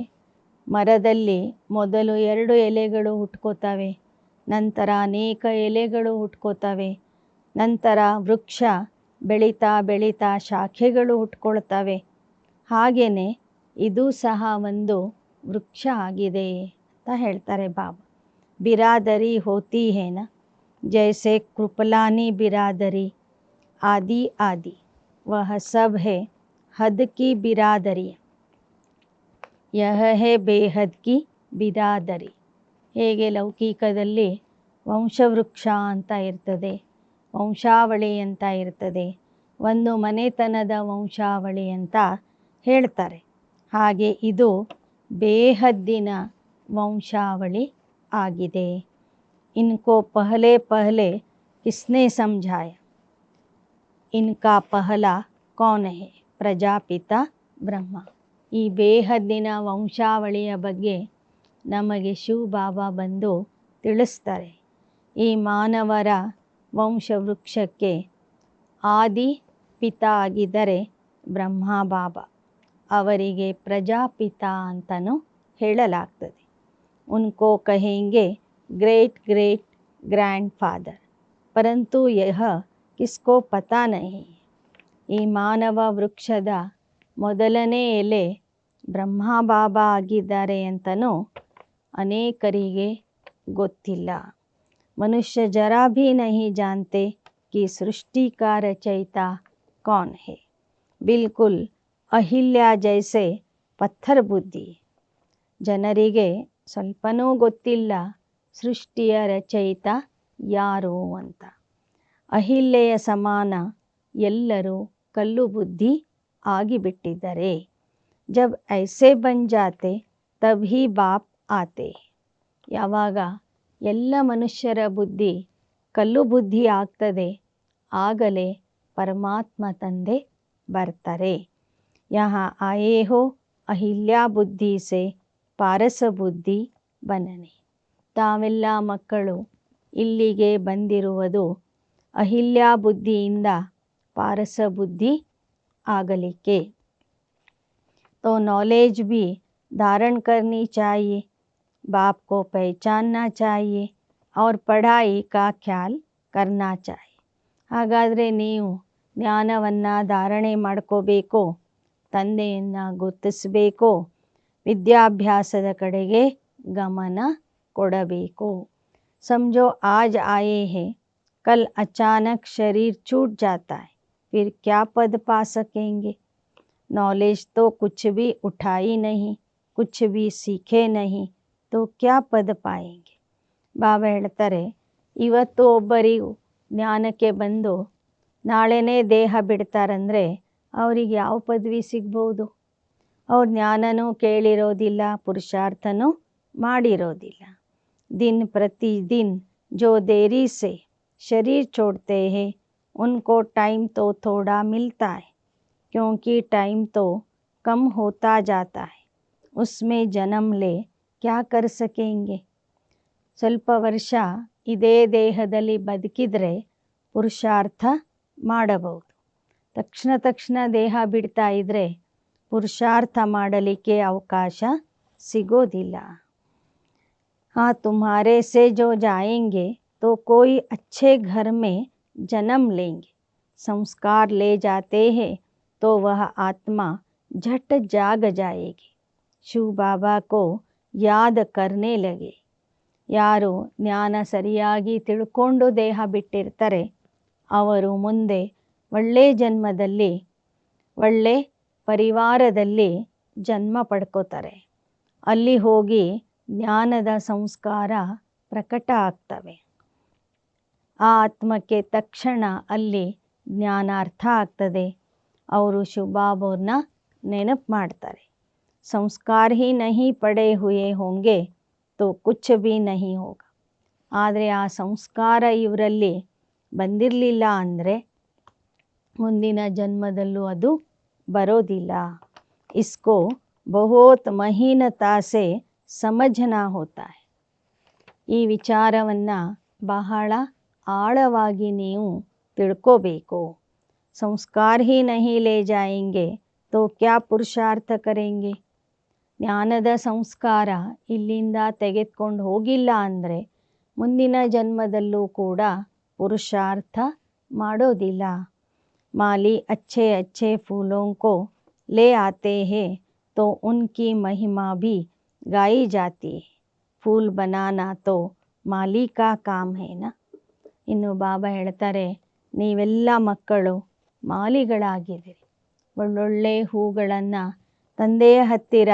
ಮರದಲ್ಲಿ ಮೊದಲು 2 ಎಲೆಗಳು ಹುಟ್ಕೋತವೆ, ನಂತರ ಅನೇಕ ಎಲೆಗಳು ಹುಟ್ಕೋತವೆ, ನಂತರ ವೃಕ್ಷ ಬೆಳೀತಾ ಬೆಳೀತಾ ಶಾಖೆಗಳು ಹುಟ್ಕೊಳ್ತವೆ, ಹಾಗೆಯೇ ಇದು ಸಹ ಒಂದು ವೃಕ್ಷ ಆಗಿದೆ ಅಂತ ಹೇಳ್ತಾರೆ ಬಾಬಾ. ಬಿರಾದರಿ ಹೋತಿ ಹೇನ, ಜೈಸೆ ಕೃಪಲಾನಿ ಬಿರಾದರಿ ಆದಿ ಆದಿ, ವಹ ಸಬ್ ಹೇ ಹದ್ ಕಿ ಬಿರಾದರಿ, ಯಹ ಹೇ ಬೇಹದ್ ಕಿ ಬಿರಾದರಿ. ಹೇಗೆ ಲೌಕಿಕದಲ್ಲಿ ವಂಶವೃಕ್ಷ ಅಂತ ಇರ್ತದೆ, ವಂಶಾವಳಿ ಅಂತ ಇರ್ತದೆ, ಒಂದು ಮನೆತನದ ವಂಶಾವಳಿ ಅಂತ ಹೇಳ್ತಾರೆ, ಹಾಗೆ ಇದು ಬೇಹದ್ದಿನ ವಂಶಾವಳಿ ಆಗಿದೆ. ಇನ್ಕೋ ಪಹಲೆ ಪಹಲೆ ಕಿಸ್ನೆ ಸಮझाया, इनका पहला कौन है, ಪ್ರಜಾಪಿತ ಬ್ರಹ್ಮ. ಈ ಬೇಹದ್ದಿನ ವಂಶಾವಳಿಯ ಬಗ್ಗೆ ನಮಗೆ ಶಿವಬಾಬಾ ಬಂದು ತಿಳಿಸ್ತಾರೆ. ಈ ಮಾನವರ ವಂಶವೃಕ್ಷಕ್ಕೆ ಆದಿ ಪಿತ ಆಗಿದ್ದರೆ ಬ್ರಹ್ಮ ಬಾಬಾ. ಅವರಿಗೆ ಪ್ರಜಾಪಿತ ಅಂತಲೂ ಹೇಳಲಾಗ್ತದೆ. उनको कहेंगे ग्रेट ग्रेट ग्रैंडफादर, परंतु यह किसको पता नहीं. ಈ ಮಾನವ ವೃಕ್ಷದ ಮೊದಲನೇ ಎಲೆ ಬ್ರಹ್ಮ ಬಾಬಾ ಆಗಿದ್ದಾರೆ ಅಂತಲೂ ಅನೇಕರಿಗೆ ಗೊತ್ತಿಲ್ಲ. मनुष्य जरा भी नहीं जानते कि सृष्टि का रचयिता कौन है. बिल्कुल अहिल्या जैसे पत्थर बुद्धि. ಜನರಿಗೆ ಸ್ವಲ್ಪನೂ ಗೊತ್ತಿಲ್ಲ ಸೃಷ್ಟಿಯ ರಚಯಿತ ಯಾರು ಅಂತ. ಅಹಿಲ್ಯೆಯ ಸಮಾನ ಎಲ್ಲರೂ ಕಲ್ಲು ಬುದ್ಧಿ ಆಗಿಬಿಟ್ಟಿದ್ದಾರೆ. ಜಬ್ ಐಸೆ ಬನ್ ಜಾತೆ ತಬ್ ಹಿ ಬಾಪ್ ಆತೆ. ಯಾವಾಗ ಎಲ್ಲ ಮನುಷ್ಯರ ಬುದ್ಧಿ ಕಲ್ಲು ಬುದ್ಧಿ ಆಗ್ತದೆ ಆಗಲೇ ಪರಮಾತ್ಮ ತಂದೆ ಬರ್ತಾರೆ. ಯಹಾ ಆಯೇ ಹೋ ಅಹಿಲ್ಯಾ ಬುದ್ಧಿ ಸೆ ಪಾರಸ ಬುದ್ಧಿ ಬನನೆ. ತಾವೆಲ್ಲ ಮಕ್ಕಳು ಇಲ್ಲಿಗೆ ಬಂದಿರುವುದು ಅಹಿಲ್ಯಾ ಬುದ್ಧಿಯಿಂದ ಪಾರಸ ಬುದ್ಧಿ ಆಗಲಿಕ್ಕೆ. तो नॉलेज भी धारण करनी चाहिए, बाप को पहचानना चाहिए और पढ़ाई का ख्याल करना चाहिए. ಹಾಗಾದರೆ ನೀವು ಜ್ಞಾನವನ್ನು ಧಾರಣೆ ಮಾಡ್ಕೋಬೇಕು, ತಂದೆಯನ್ನು ಗುರುತಿಸಬೇಕು, ವಿದ್ಯಾಭ್ಯಾಸದ ಕಡೆಗೆ ಗಮನ ಕೊಡಬೇಕು. समझो आज आए हैं, कल अचानक शरीर छूट जाता है, फिर क्या पद पा सकेंगे. नॉलेज तो कुछ भी उठाई नहीं, कुछ भी सीखे नहीं, तो क्या पद पाएंगे. ಬಾಬಾ ಹೇಳ್ತಾರೆ, ಇವತ್ತು ಒಬ್ಬರಿಗೂ ಜ್ಞಾನಕ್ಕೆ ಬಂದು ನಾಳೆನೇ ದೇಹ ಬಿಡ್ತಾರಂದರೆ ಅವರಿಗೆ ಯಾವ ಪದವಿ ಸಿಗ್ಬೋದು. ಅವ್ರು ಜ್ಞಾನನೂ ಕೇಳಿರೋದಿಲ್ಲ, ಪುರುಷಾರ್ಥನೂ ಮಾಡಿರೋದಿಲ್ಲ. दिन प्रतिदिन जो देरी से शरीर छोड़ते हैं उनको टाइम तो थोड़ा मिलता है, क्योंकि टाइम तो कम होता जाता है. उसमें जन्म ले क्या कर सकेंगे. ಸ್ವಲ್ಪ ವರ್ಷ ಇದೇ ದೇಹದಲ್ಲಿ ಬದುಕಿದರೆ ಪುರುಷಾರ್ಥ ಮಾಡಬಹುದು. ತಕ್ಷಣ ದೇಹ ಬಿಡ್ತಾ ಇದ್ದರೆ ಪುರುಷಾರ್ಥ ಮಾಡಲಿಕ್ಕೆ ಅವಕಾಶ ಸಿಗೋದಿಲ್ಲ. हाँ, तुम्हारे से जो जाएंगे तो कोई अच्छे घर में जन्म लेंगे. संस्कार ले जाते हैं तो वह आत्मा झट जाग जाएगी. शिव बाबा को याद करने लगे. ಯಾರು ಜ್ಞಾನ ಸರಿಯಾಗಿ ತಿಳ್ಕೊಂಡು ದೇಹ ಬಿಟ್ಟಿರ್ತಾರೆ ಅವರು ಮುಂದೆ ಒಳ್ಳೆ ಜನ್ಮದಲ್ಲಿ ಒಳ್ಳೆ ಪರಿವಾರದಲ್ಲಿ ಜನ್ಮ ಪಡ್ಕೋತಾರೆ. ಅಲ್ಲಿ ಹೋಗಿ ಜ್ಞಾನದ ಸಂಸ್ಕಾರ ಪ್ರಕಟ ಆಗ್ತವೆ. ಆ ಆತ್ಮಕ್ಕೆ ತಕ್ಷಣ ಅಲ್ಲಿ ಜ್ಞಾನ ಅರ್ಥ ಆಗ್ತದೆ. ಅವರು ಶಿವಬಾಬಾವ್ರನ್ನ ನೆನಪು ಮಾಡ್ತಾರೆ. ಸಂಸ್ಕಾರ ಹಿ ನಹಿ ಪಡೆ ಹುಯೇ ಹೋಂಗೆ ತೋ ಕುಚ್ ಭಿ ನಹಿ ಹೋಗ. ಆದರೆ ಆ ಸಂಸ್ಕಾರ ಇವರಲ್ಲಿ ಬಂದಿರಲಿಲ್ಲ ಅಂದರೆ ಮುಂದಿನ ಜನ್ಮದಲ್ಲೂ ಅದು ಬರೋದಿಲ್ಲ. ಇಸ್ಕೋ ಬಹುತ್ ಮಹೀನತಾ ಸೆ ಸಮझना ಹೋತಾ ಹೈ. ಈ ವಿಚಾರವನ್ನು ಬಹಳ ಆಳವಾಗಿ ನೀವು ತಿಳ್ಕೋಬೇಕು. ಸಂಸ್ಕಾರ ಹಿ ನಹಿ ಲೇ ಜಾಯೆಂಗೆ ತೋ ಕ್ಯಾ ಪುರುಷಾರ್ಥ ಕರೆಂಗೆ. ಜ್ಞಾನದ ಸಂಸ್ಕಾರ ಇಲ್ಲಿಂದ ತೆಗೆದುಕೊಂಡು ಹೋಗಿಲ್ಲ ಅಂದರೆ ಮುಂದಿನ ಜನ್ಮದಲ್ಲೂ ಕೂಡ ಪುರುಷಾರ್ಥ ಮಾಡೋದಿಲ್ಲ. ಮಾಲಿ अच्छे अच्छे फूलों को ले आते हैं तो उनकी महिमा भी गाई जाती है. फूल बनाना तो माली का काम है ना. ಇನ್ನು ಬಾಬಾ ಹೇಳ್ತಾರೆ, ನೀವೆಲ್ಲ ಮಕ್ಕಳು ಮಾಲಿಗಳಾಗಿದ್ದೀರಿ. ಒಳ್ಳೊಳ್ಳೆ ಹೂಗಳನ್ನು ತಂದೆಯ ಹತ್ತಿರ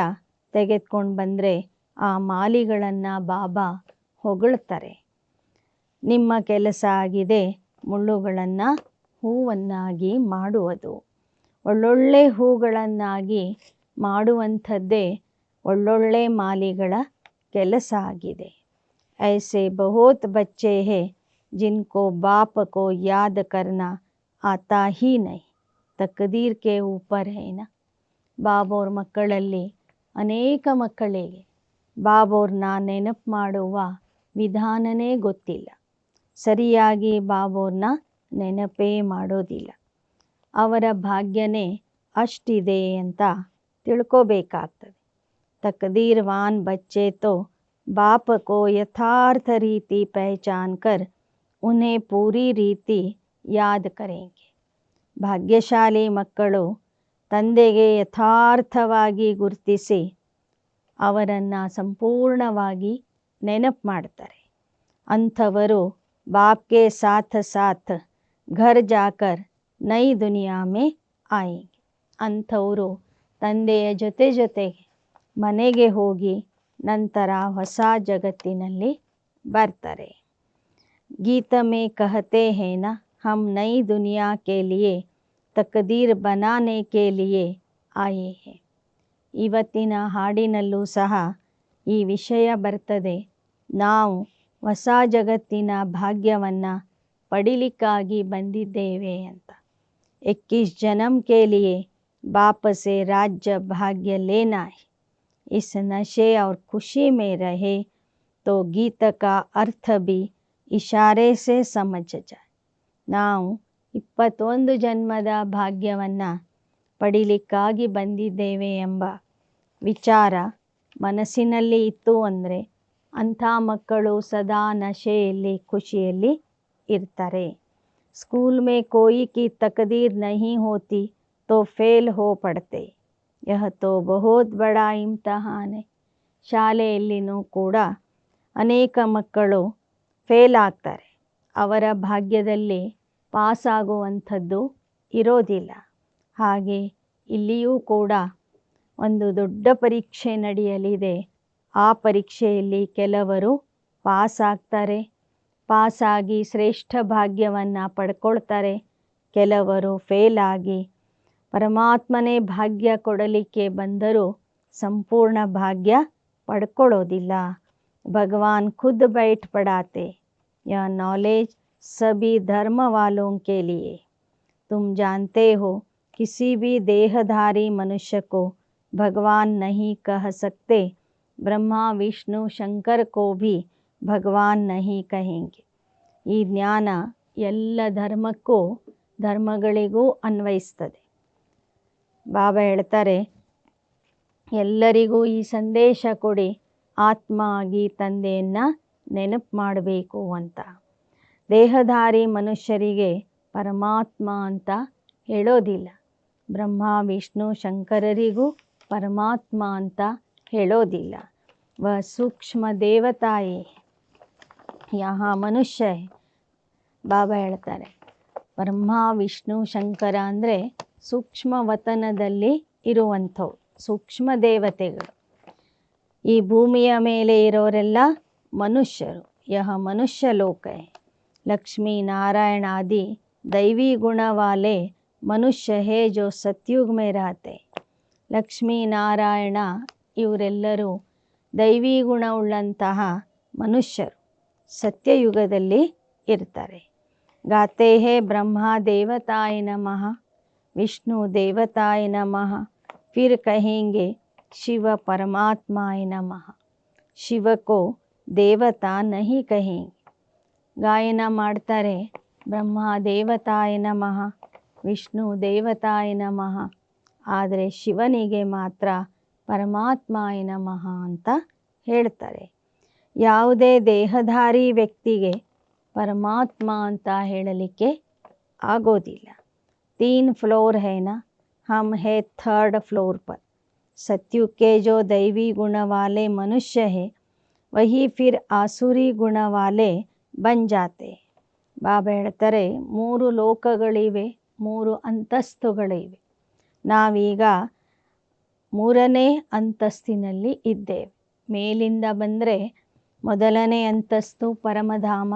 ತೆಗೆದುಕೊಂಡು ಬಂದರೆ ಆ ಮಾಲಿಗಳನ್ನು ಬಾಬಾ ಹೊಗಳ್ತಾರೆ. ನಿಮ್ಮ ಕೆಲಸ ಆಗಿದೆ ಮುಳ್ಳುಗಳನ್ನು ಹೂವನ್ನಾಗಿ ಮಾಡುವುದು. ಒಳ್ಳೊಳ್ಳೆ ಹೂಗಳನ್ನಾಗಿ ಮಾಡುವಂಥದ್ದೇ ಒಳ್ಳೊಳ್ಳೆ ಮಾಲಿಗಳ ಕೆಲಸ ಆಗಿದೆ. ऐसे बहुत बच्चे हैं जिनको बाप को याद करना आता ही नहीं. ತಕದೀರ್ ಕೆ ಊಪರ್ ಹೈ ನಾ. ಬಾಬೋರ್ ಮಕ್ಕಳಲ್ಲಿ ಅನೇಕ ಮಕ್ಕಳಿಗೆ ಬಾಬೋರ್ನ ನೆನಪು ಮಾಡುವ ವಿಧಾನನೇ ಗೊತ್ತಿಲ್ಲ. ಸರಿಯಾಗಿ ಬಾಬೋರ್ನ ನೆನಪೇ ಮಾಡೋದಿಲ್ಲ. ಅವರ ಭಾಗ್ಯನೇ ಅಷ್ಟಿದೆ ಅಂತ ತಿಳ್ಕೋಬೇಕಾಗ್ತದೆ. तकदीरवान बच्चे तो बाप को यथार्थ रीति पहचान कर उन्हें पूरी ರೀತಿ ಯಾದ್ ಕರೆಂಗೆ. ಭಾಗ್ಯಶಾಲಿ ಮಕ್ಕಳು ತಂದೆಗೆ ಯಥಾರ್ಥವಾಗಿ ಗುರುತಿಸಿ ಅವರನ್ನು ಸಂಪೂರ್ಣವಾಗಿ ನೆನಪು ಮಾಡ್ತಾರೆ. ಅಂಥವರು ಬಾಪ್ಗೆ ಸಾಥ್ ಸಾಥ್ ಘರ್ ಜಾಕರ್ ನೈ ದುನಿಯಾ ಮೇ ಆಯೆಂಗೆ. ಅಂಥವರು ತಂದೆಯ ಜೊತೆಗೆ ಮನೆಗೆ ಹೋಗಿ ನಂತರ ಹೊಸ ಜಗತ್ತಿನಲ್ಲಿ ಬರ್ತಾರೆ. गीत में कहते हैं ना, हम नई दुनिया के लिए तकदीर बनाने के लिए आए हैं. ಇವತ್ತಿನ ಹಾಡಿನಲ್ಲೂ ಸಹ ಈ ವಿಷಯ ಬರ್ತದೆ. ನಾವು ಹೊಸ ಜಗತ್ತಿನ ಭಾಗ್ಯವನ್ನು ಪಡಿಲಿಕ್ಕಾಗಿ ಬಂದಿದ್ದೇವೆ ಅಂತ. 21 जन्म के लिए बाप से राज्य भाग्य लेना है. इस नशे और खुशी में रहे तो गीत का अर्थ भी ಇಶಾರೆ ಸೆ ಸಮಜ ಜಾಯ್. ನಾವು 21 ಜನ್ಮದ ಭಾಗ್ಯವನ್ನು ಪಡಿಲಿಕ್ಕಾಗಿ ಬಂದಿದ್ದೇವೆ ಎಂಬ ವಿಚಾರ ಮನಸ್ಸಿನಲ್ಲಿ ಇತ್ತು ಅಂದರೆ ಅಂಥ ಮಕ್ಕಳು ಸದಾ ನಶೆಯಲ್ಲಿ ಖುಷಿಯಲ್ಲಿ ಇರ್ತಾರೆ. ಸ್ಕೂಲ್ ಮೇ ಕೋಯಿ ಕಿ ತಕದೀರ್ ನಹಿ ಹೋತಿ ತೋ ಫೇಲ್ ಹೋ ಪಡ್ತೆ. ಯಹ ತೋ ಬಹುತ್ ಬಡಾ ಇಮ್ತಿಹಾನ್ ಹೈ. ಶಾಲೆಯಲ್ಲಿನೂ ಕೂಡ ಅನೇಕ ಮಕ್ಕಳು ಫೇಲ್ ಆಗ್ತಾರೆ. ಅವರ ಭಾಗ್ಯದಲ್ಲಿ ಪಾಸಾಗುವಂಥದ್ದು ಇರೋದಿಲ್ಲ. ಹಾಗೆ ಇಲ್ಲಿಯೂ ಕೂಡ ಒಂದು ದೊಡ್ಡ ಪರೀಕ್ಷೆ ನಡೆಯಲಿದೆ. ಆ ಪರೀಕ್ಷೆಯಲ್ಲಿ ಕೆಲವರು ಪಾಸಾಗ್ತಾರೆ, ಪಾಸಾಗಿ ಶ್ರೇಷ್ಠ ಭಾಗ್ಯವನ್ನು ಪಡ್ಕೊಳ್ತಾರೆ. ಕೆಲವರು ಫೇಲ್ ಆಗಿ ಪರಮಾತ್ಮನೇ ಭಾಗ್ಯ ಕೊಡಲಿಕ್ಕೆ ಬಂದರೂ ಸಂಪೂರ್ಣ ಭಾಗ್ಯ ಪಡ್ಕೊಳ್ಳೋದಿಲ್ಲ. भगवान खुद बैठ पढ़ाते. यह नॉलेज सभी धर्म वालों के लिए. तुम जानते हो किसी भी देहधारी मनुष्य को भगवान नहीं कह सकते. ब्रह्मा विष्णु शंकर को भी भगवान नहीं कहेंगे. ಈ ಜ್ಞಾನ ಎಲ್ಲ ಧರ್ಮಗಳಿಗೂ ಅನ್ವಯಿಸ್ತದೆ. ಬಾಬಾ ಹೇಳ್ತಾರೆ, ಎಲ್ಲರಿಗೂ ಈ ಸಂದೇಶ ಕೊಡಿ, ಆತ್ಮ ಆಗಿ ತಂದೆಯನ್ನು ನೆನಪು ಮಾಡಬೇಕು ಅಂತ. ದೇಹಧಾರಿ ಮನುಷ್ಯರಿಗೆ ಪರಮಾತ್ಮ ಅಂತ ಹೇಳೋದಿಲ್ಲ. ಬ್ರಹ್ಮ ವಿಷ್ಣು ಶಂಕರರಿಗೂ ಪರಮಾತ್ಮ ಅಂತ ಹೇಳೋದಿಲ್ಲ. ವ ಸೂಕ್ಷ್ಮ ದೇವತಾಯೇ ಯಹ ಮನುಷ್ಯ. ಬಾಬಾ ಹೇಳ್ತಾರೆ, ಬ್ರಹ್ಮ ವಿಷ್ಣು ಶಂಕರ ಅಂದರೆ ಸೂಕ್ಷ್ಮ ವತನದಲ್ಲಿ ಇರುವಂಥವು ಸೂಕ್ಷ್ಮ ದೇವತೆಗಳು. ಈ ಭೂಮಿಯ ಮೇಲೆ ಇರೋರೆಲ್ಲ ಮನುಷ್ಯರು. ಯಹ ಮನುಷ್ಯ ಲೋಕ ಹೈ. ಲಕ್ಷ್ಮೀ ನಾರಾಯಣ ಆದಿ ದೈವಿ ಗುಣ ವಾಲೆ ಮನುಷ್ಯ ಹೇ ಜೋ ಸತ್ಯುಗ್ ಮೇ ರಹತೆ. ಲಕ್ಷ್ಮೀ ನಾರಾಯಣ ಇವರೆಲ್ಲರೂ ದೈವಿ ಗುಣವುಳ್ಳಂತಹ ಮನುಷ್ಯರು ಸತ್ಯಯುಗದಲ್ಲಿ ಇರ್ತಾರೆ. ಗಾತೆ ಹೇ ಬ್ರಹ್ಮ ದೇವತಾಯ ನಮಃ, ವಿಷ್ಣು ದೇವತಾಯ ನಮಃ, ಫಿರ್ ಕಹೇಂಗೆ ಶಿವ ಪರಮಾತ್ಮಾಯ ನಮಃ. ಶಿವ ಕೋ ದೇವತಾ ನಹಿ ಕಹೇಂಗೆ. ಗಾಯನ ಮಾಡ್ತಾರೆ, ಬ್ರಹ್ಮ ದೇವತಾಯ ನಮಃ, ವಿಷ್ಣು ದೇವತಾಯ ನಮಃ. ಆದರೆ ಶಿವನಿಗೆ ಮಾತ್ರ ಪರಮಾತ್ಮಾಯ ನಮಃ ಅಂತ ಹೇಳ್ತಾರೆ. ಯಾವುದೇ ದೇಹಧಾರಿ ವ್ಯಕ್ತಿಗೆ ಪರಮಾತ್ಮ ಅಂತ ಹೇಳಲಿಕ್ಕೆ ಆಗೋದಿಲ್ಲ. 3 फ्लोर है ना, हम है 3rd फ्लोर पर. सत्युग के जो दैवी गुण वाले मनुष्य है वही फिर आसुरी गुण वाले बन जाते. ಬಾಬಾ ಹೇಳ್ತಾರೆ, 3 ಲೋಕಗಳಿವೆ, 3 ಅಂತಸ್ತುಗಳಿವೆ. ನಾವೀಗ 3ನೇ ಅಂತಸ್ತಿನಲ್ಲಿ ಇದ್ದೇವೆ. ಮೇಲಿಂದ ಬಂದರೆ 1ನೇ ಅಂತಸ್ತು ಪರಮಧಾಮ,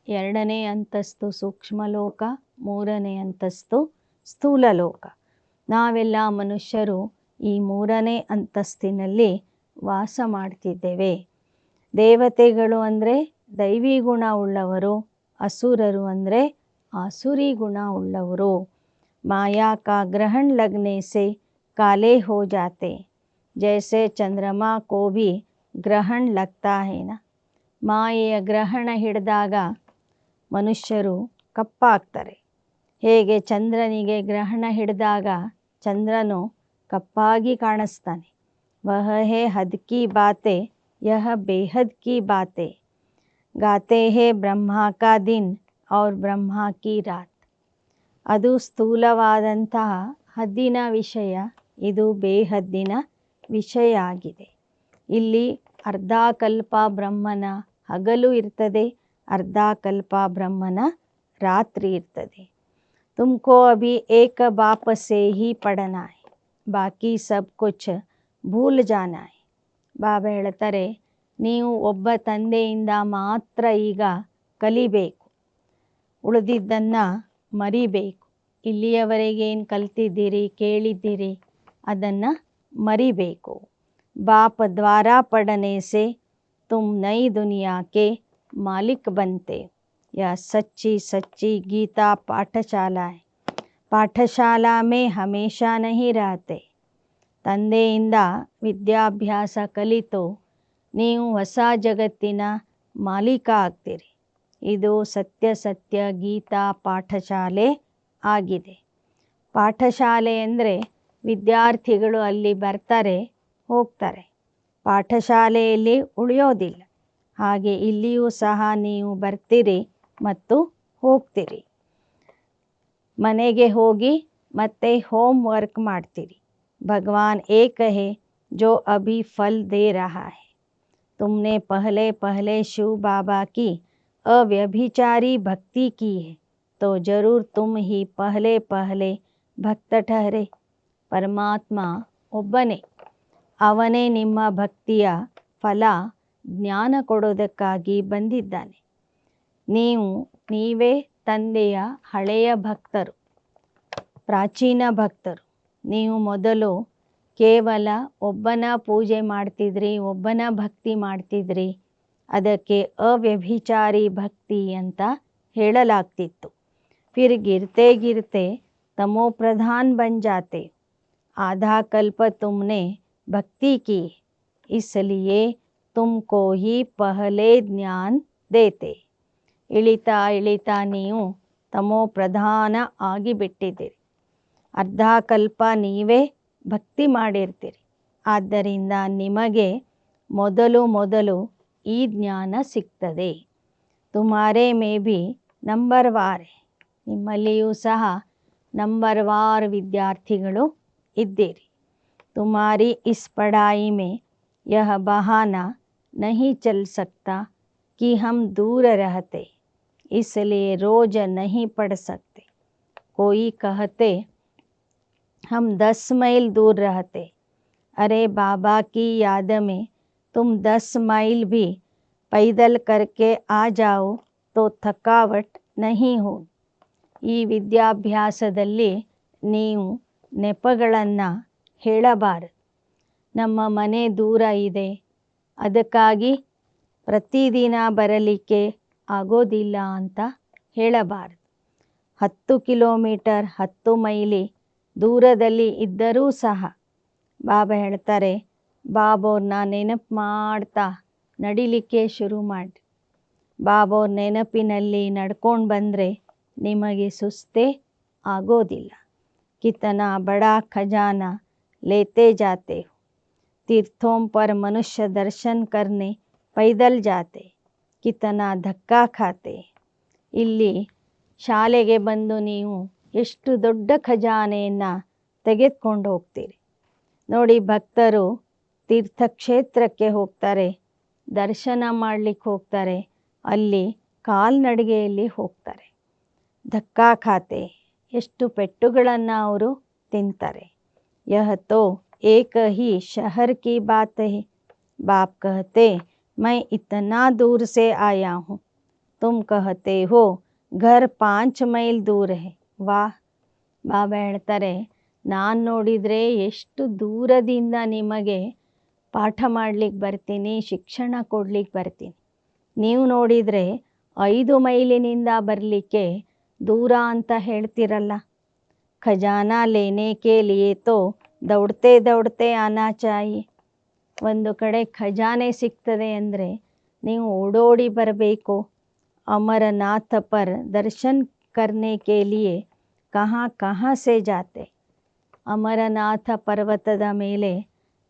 2ನೇ ಅಂತಸ್ತು ಸೂಕ್ಷ್ಮಲೋಕ, 3ನೇ ಅಂತಸ್ತು ಸ್ಥೂಲ ಲೋಕ. ನಾವೆಲ್ಲ ಮನುಷ್ಯರು ಈ 3ನೇ ಅಂತಸ್ತಿನಲ್ಲಿ ವಾಸ ಮಾಡ್ತಿದ್ದೇವೆ. ದೇವತೆಗಳು ಅಂದರೆ ದೈವಿ ಗುಣ ಉಳ್ಳವರು, ಅಸುರರು ಅಂದರೆ ಆಸುರಿ ಗುಣ ಉಳ್ಳವರು. माया का ग्रहण लगने से काले हो जाते। जैसे चंद्रमा को भी ग्रहण लगता है ना, ಮಾಯೆಯ ಗ್ರಹಣ ಹಿಡಿದಾಗ ಮನುಷ್ಯರು ಕಪ್ಪಾಗ್ತಾರೆ. ಹೇಗೆ ಚಂದ್ರನಿಗೆ ಗ್ರಹಣ ಹಿಡಿದಾಗ ಚಂದ್ರನು ಕಪ್ಪಾಗಿ ಕಾಣಿಸ್ತಾನೆ. ವಹ ಹೇ ಹದ್ ಕಿ ಬಾತೆ ಯಹ ಬೇಹದ್ ಕಿ ಬಾತೆ ಗಾತೆ ಹೇ ಬ್ರಹ್ಮ ಕಾ ದಿನ್ ಔರ್ ಬ್ರಹ್ಮ ಕಿ ರಾತ್. ಅದು ಸ್ಥೂಲವಾದಂತಹ ಹದ್ದಿನ ವಿಷಯ, ಇದು ಬೇಹದ್ದಿನ ವಿಷಯ ಆಗಿದೆ. ಇಲ್ಲಿ ಅರ್ಧಕಲ್ಪ ಬ್ರಹ್ಮನ ಹಗಲು ಇರ್ತದೆ, ಅರ್ಧಕಲ್ಪ ಬ್ರಹ್ಮನ ರಾತ್ರಿ ಇರ್ತದೆ. ತುಮಕೋ ಅಭಿ ಏಕ ಬಾಪ ಸೇ ಹಿ ಪಡನಾ ಹೈ, ಬಾಕಿ ಸಬ್ ಕುಚ್ ಭೂಲ್ ಜಾನಾ ಹೈ. ಬಾಬಾ ಹೇಳ್ತಾರೆ, ನೀವು ಒಬ್ಬ ತಂದೆಯಿಂದ ಮಾತ್ರ ಈಗ ಕಲಿಬೇಕು, ಉಳಿದಿದ್ದನ್ನು ಮರಿಬೇಕು. ಇಲ್ಲಿಯವರೆಗೆ ಏನು ಕಲ್ತಿದ್ದೀರಿ, ಕೇಳಿದ್ದೀರಿ, ಅದನ್ನು ಮರಿಬೇಕು. बाप द्वारा पढ़ने से तुम नई दुनिया के मालिक बनते. यह सच्ची सच्ची गीता पाठशाला है. पाठशाला में हमेशा नहीं रहते. ತಂದೆಯಿಂದ ವಿದ್ಯಾಭ್ಯಾಸ ಕಲಿತು ನೀವು ಹೊಸ ಜಗತ್ತಿನ ಮಾಲೀಕ ಆಗ್ತೀರಿ. ಇದು ಸತ್ಯ ಸತ್ಯ ಗೀತಾ ಪಾಠಶಾಲೆ ಆಗಿದೆ. ಪಾಠಶಾಲೆ ಅಂದರೆ ವಿದ್ಯಾರ್ಥಿಗಳು ಅಲ್ಲಿ ಬರ್ತಾರೆ, ಹೋಗ್ತಾರೆ, ಪಾಠಶಾಲೆಯಲ್ಲಿ ಉಳಿಯೋದಿಲ್ಲ. ಹಾಗೆ ಇಲ್ಲಿಯೂ ಸಹ ನೀವು ಬರ್ತೀರಿ ಮತ್ತು ಹೋಗ್ತೀರಿ. ಮನೆಗೆ ಹೋಗಿ ಮತ್ತೆ ಹೋಮ್ ವರ್ಕ್ ಮಾಡ್ತೀರಿ. भगवान एक है जो अभी फल दे रहा है. तुमने पहले पहले शिव बाबा की अव्यभिचारी भक्ति की है, तो जरूर तुम ही पहले पहले भक्त ठहरे. ಪರಮಾತ್ಮ ಒಬ್ಬನೇ, ಅವನೇ ನಿಮ್ಮ ಭಕ್ತಿಯ ಫಲ ಜ್ಞಾನ ಕೊಡೋದಕ್ಕಾಗಿ ಬಂದಿದ್ದಾನೆ. ನೀವೇ ತಂದೆಯ ಹಳೆಯ ಭಕ್ತರು, ಪ್ರಾಚೀನ ಭಕ್ತರು. ನೀವು ಮೊದಲು ಕೇವಲ ಒಬ್ಬನ ಪೂಜೆ ಮಾಡ್ತಿದ್ರಿ, ಒಬ್ಬನ ಭಕ್ತಿ ಮಾಡ್ತಿದ್ರಿ. ಅದಕ್ಕೆ ಅವ್ಯಭಿಚಾರಿ ಭಕ್ತಿ ಅಂತ ಹೇಳಲಾಗ್ತಿತ್ತು. ಫಿರ್ ಗಿರ್ತೆ ಗಿರ್ತೆ ತಮೋ ಪ್ರಧಾನ್ ಬನ್ ಜಾತೆ. आधा कल्प तुमने भक्ति की, इसलिए तुमको ही पहले ज्ञान देते. ಇಳಿತಾ ಇಳಿತಾ ನೀವು ತಮೋ ಪ್ರಧಾನ ಆಗಿಬಿಟ್ಟಿದ್ದೀರಿ. ಅರ್ಧ ಕಲ್ಪ ನೀವೇ ಭಕ್ತಿ ಮಾಡಿರ್ತೀರಿ. ಆದ್ದರಿಂದ ನಿಮಗೆ ಮೊದಲು ಈ ಜ್ಞಾನ ಸಿಗ್ತದೆ. ತುಮಾರೇ ಮೇ ಭಿ ನಂಬರ್ ವಾರ್, ನಿಮ್ಮಲ್ಲಿಯೂ ಸಹ ನಂಬರ್ ವಾರ್ ವಿದ್ಯಾರ್ಥಿಗಳು ಇದ್ದೀರಿ. ತುಮಾರಿ ಇಸ್ ಪಢಾಯಿ ಮೇ ಯಹ ಬಹಾನಾ ನಹೀ ಚಲ್ ಸಕ್ತಾ कि हम दूर रहते, इसलिए रोज नहीं पढ़ सकते. कोई कहते हम 10 मील दूर रहते. अरे बाबा की याद में तुम 10 मील भी पैदल करके आ जाओ तो थकावट नहीं हो. ಈ ವಿದ್ಯಾಭ್ಯಾಸದಲ್ಲಿ ನೀವು ನೆಪಗಳನ್ನು ಹೇಳಬಾರದು. ನಮ್ಮ ಮನೆ ದೂರ ಇದೆ, ಅದಕ್ಕಾಗಿ ಪ್ರತಿದಿನ ಬರಲಿಕ್ಕೆ ಆಗೋದಿಲ್ಲ ಅಂತ ಹೇಳಬಾರದು. 10 ಕಿಲೋಮೀಟರ್ 10 ಮೈಲಿ ದೂರದಲ್ಲಿ ಇದ್ದರೂ ಸಹ ಬಾಬಾ ಹೇಳ್ತಾರೆ, ಬಾಬೋರ್ನ ನೆನಪು ಮಾಡ್ತಾ ನಡಿಲಿಕ್ಕೆ ಶುರು ಮಾಡಿ. ಬಾಬೋರ್ ನೆನಪಿನಲ್ಲಿ ನಡ್ಕೊಂಡು ಬಂದರೆ ನಿಮಗೆ ಸುಸ್ತೇ ಆಗೋದಿಲ್ಲ. ಕಿತನಾ ಬಡಾ ಖಜಾನಾ ಲೇತೆ ಜಾತೆ ಹೋ. तीर्थों पर मनुष्य दर्शन करने पैदल जाते, ಕಿತನಾ ಧಕ್ಕಾ ಖಾತೆ. ಇಲ್ಲಿ ಶಾಲೆಗೆ ಬಂದು ನೀವು ಎಷ್ಟು ದೊಡ್ಡ ಖಜಾನೆಯನ್ನು ತೆಗೆದುಕೊಂಡು ಹೋಗ್ತೀರಿ ನೋಡಿ. ಭಕ್ತರು ತೀರ್ಥಕ್ಷೇತ್ರಕ್ಕೆ ಹೋಗ್ತಾರೆ, ದರ್ಶನ ಮಾಡಲಿಕ್ಕೆ ಹೋಗ್ತಾರೆ, ಅಲ್ಲಿ ಕಾಲ್ನಡಿಗೆಯಲ್ಲಿ ಹೋಗ್ತಾರೆ. ಧಕ್ಕಾ ಖಾತೆ, ಎಷ್ಟು ಪೆಟ್ಟುಗಳನ್ನು ಅವರು ತಿಂತಾರೆ. ಯಹ ತೋ एक ही शहर की बात है. बाप कहते मैं इतना दूर से आया हूँ, तुम कहते हो घर 5 ಮೈಲ್ दूर है. ವಾಹ್, ಬಾಬಾ ಹೇಳ್ತಾರೆ, ನಾನು ನೋಡಿದರೆ ಎಷ್ಟು ದೂರದಿಂದ ನಿಮಗೆ ಪಾಠ ಮಾಡಲಿಕ್ಕೆ ಬರ್ತೀನಿ, ಶಿಕ್ಷಣ ಕೊಡಲಿಕ್ಕೆ ಬರ್ತೀನಿ. ನೀವು ನೋಡಿದರೆ 5 ಮೈಲಿನಿಂದ ಬರಲಿಕ್ಕೆ ದೂರ ಅಂತ ಹೇಳ್ತಿರಲ್ಲ. ಖಜಾನಾ ಲೇನೆ ಕೆ ಲಿಯೆ ತೋ ದೌಡ್ತೆ ದೌಡ್ತೆ ಆನಾ ಚಾಹಿಯೆ. ಒಂದು ಕಡೆ ಖಜಾನೆ ಸಿಗ್ತದೆ ಅಂದರೆ ನೀವು ಓಡೋಡಿ ಬರಬೇಕು. ಅಮರನಾಥ ಪರ್ ದರ್ಶನ್ ಕರ್ನೆ ಕೆ ಲಿಯೆ ಕहाँ कहाँ से जाते. ಅಮರನಾಥ ಪರ್ವತದ ಮೇಲೆ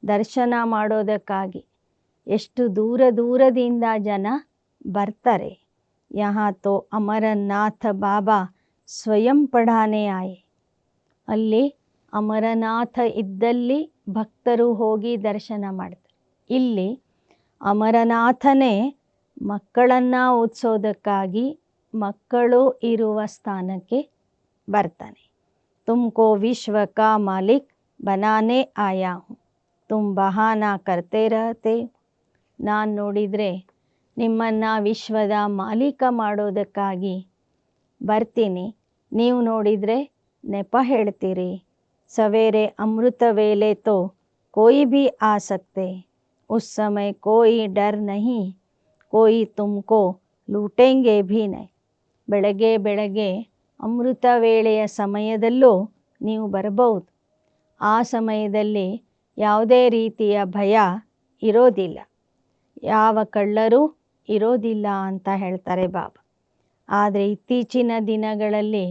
ದರ್ಶನ ಮಾಡೋದಕ್ಕಾಗಿ ಎಷ್ಟು ದೂರ ದೂರದಿಂದ ಜನ ಬರ್ತಾರೆ. ಯಹಾ ತೋ ಅಮರನಾಥ ಬಾಬಾ ಸ್ವಯಂ ಪಢಾನೆ ಆಯೆ. ಅಲ್ಲಿ ಅಮರನಾಥ ಇದ್ದಲ್ಲಿ ಭಕ್ತರು ಹೋಗಿ ದರ್ಶನ ಮಾಡ್ತಾರೆ. ಇಲ್ಲಿ ಅಮರನಾಥನೇ ಮಕ್ಕಳನ್ನು ಓದಿಸೋದಕ್ಕಾಗಿ ಮಕ್ಕಳು ಇರುವ ಸ್ಥಾನಕ್ಕೆ ಬರ್ತಾನೆ. ತುಮಕೋ ವಿಶ್ವ ಕಾ ಮಾಲಿಕ್ ಬನಾನೆ ಆಯಾ ಹೂँ, ತುಮ್ ಬಹಾನಾ ಕರ್ತೆ ರಹತೆ. ನಾನು ನೋಡಿದರೆ ನಿಮ್ಮನ್ನು ವಿಶ್ವದ ಮಾಲೀಕ ಮಾಡೋದಕ್ಕಾಗಿ ಬರ್ತೀನಿ, ನೀವು ನೋಡಿದರೆ ನೆಪ ಹೇಳ್ತೀರಿ. ಸವೇರೆ ಅಮೃತ ವೇಳೆ ತೋ ಕೋಯಿ ಭೀ ಆ ಸಕ್ತೆ, ಉಸ್ ಸಮಯ ಕೋಯಿ ಡರ್ ನಹೀ, ಕೋಯಿ ತುಮಕೋ ಲೂಟೆಂಗೆ ಭೀ ನಹೀ. ಬೆಳಗ್ಗೆ ಬೆಳಗ್ಗೆ ಅಮೃತ ವೇಳೆಯ ಸಮಯದಲ್ಲೂ ನೀವು ಬರಬಹುದು. ಆ ಸಮಯದಲ್ಲಿ ಯಾವುದೇ ರೀತಿಯ ಭಯ ಇರೋದಿಲ್ಲ, ಯಾವ ಕಳ್ಳರೂ ಇರೋದಿಲ್ಲ ಅಂತ ಹೇಳ್ತಾರೆ ಬಾಬಾ. ಆದರೆ ಇತ್ತೀಚಿನ ದಿನಗಳಲ್ಲಿ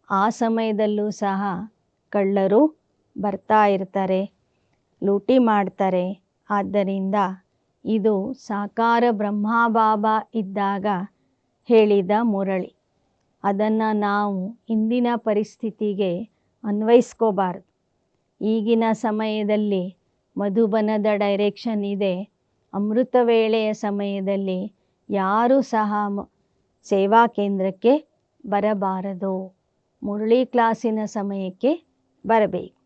ಆ ಸಮಯದಲ್ಲೂ ಸಹ ಕಳ್ಳರು ಬರ್ತಾ ಇರ್ತಾರೆ, ಲೂಟಿ ಮಾಡ್ತಾರೆ. ಆದ್ದರಿಂದ ಇದು ಸಾಕಾರ ಬ್ರಹ್ಮ ಬಾಬಾ ಇದ್ದಾಗ ಹೇಳಿದ ಮುರಳಿ. ಅದನ್ನು ನಾವು ಇಂದಿನ ಪರಿಸ್ಥಿತಿಗೆ ಅನ್ವಯಿಸ್ಕೋಬಾರ್ದು. ಈಗಿನ ಸಮಯದಲ್ಲಿ ಮಧುಬನದ ಡೈರೆಕ್ಷನ್ ಇದೆ. ಅಮೃತ ವೇಳೆಯ ಸಮಯದಲ್ಲಿ ಯಾರೂ ಸಹ ಸೇವಾ ಕೇಂದ್ರಕ್ಕೆ ಬರಬಾರದು, ಮುರಳಿ ಕ್ಲಾಸಿನ ಸಮಯಕ್ಕೆ ಬರಬೇಕು.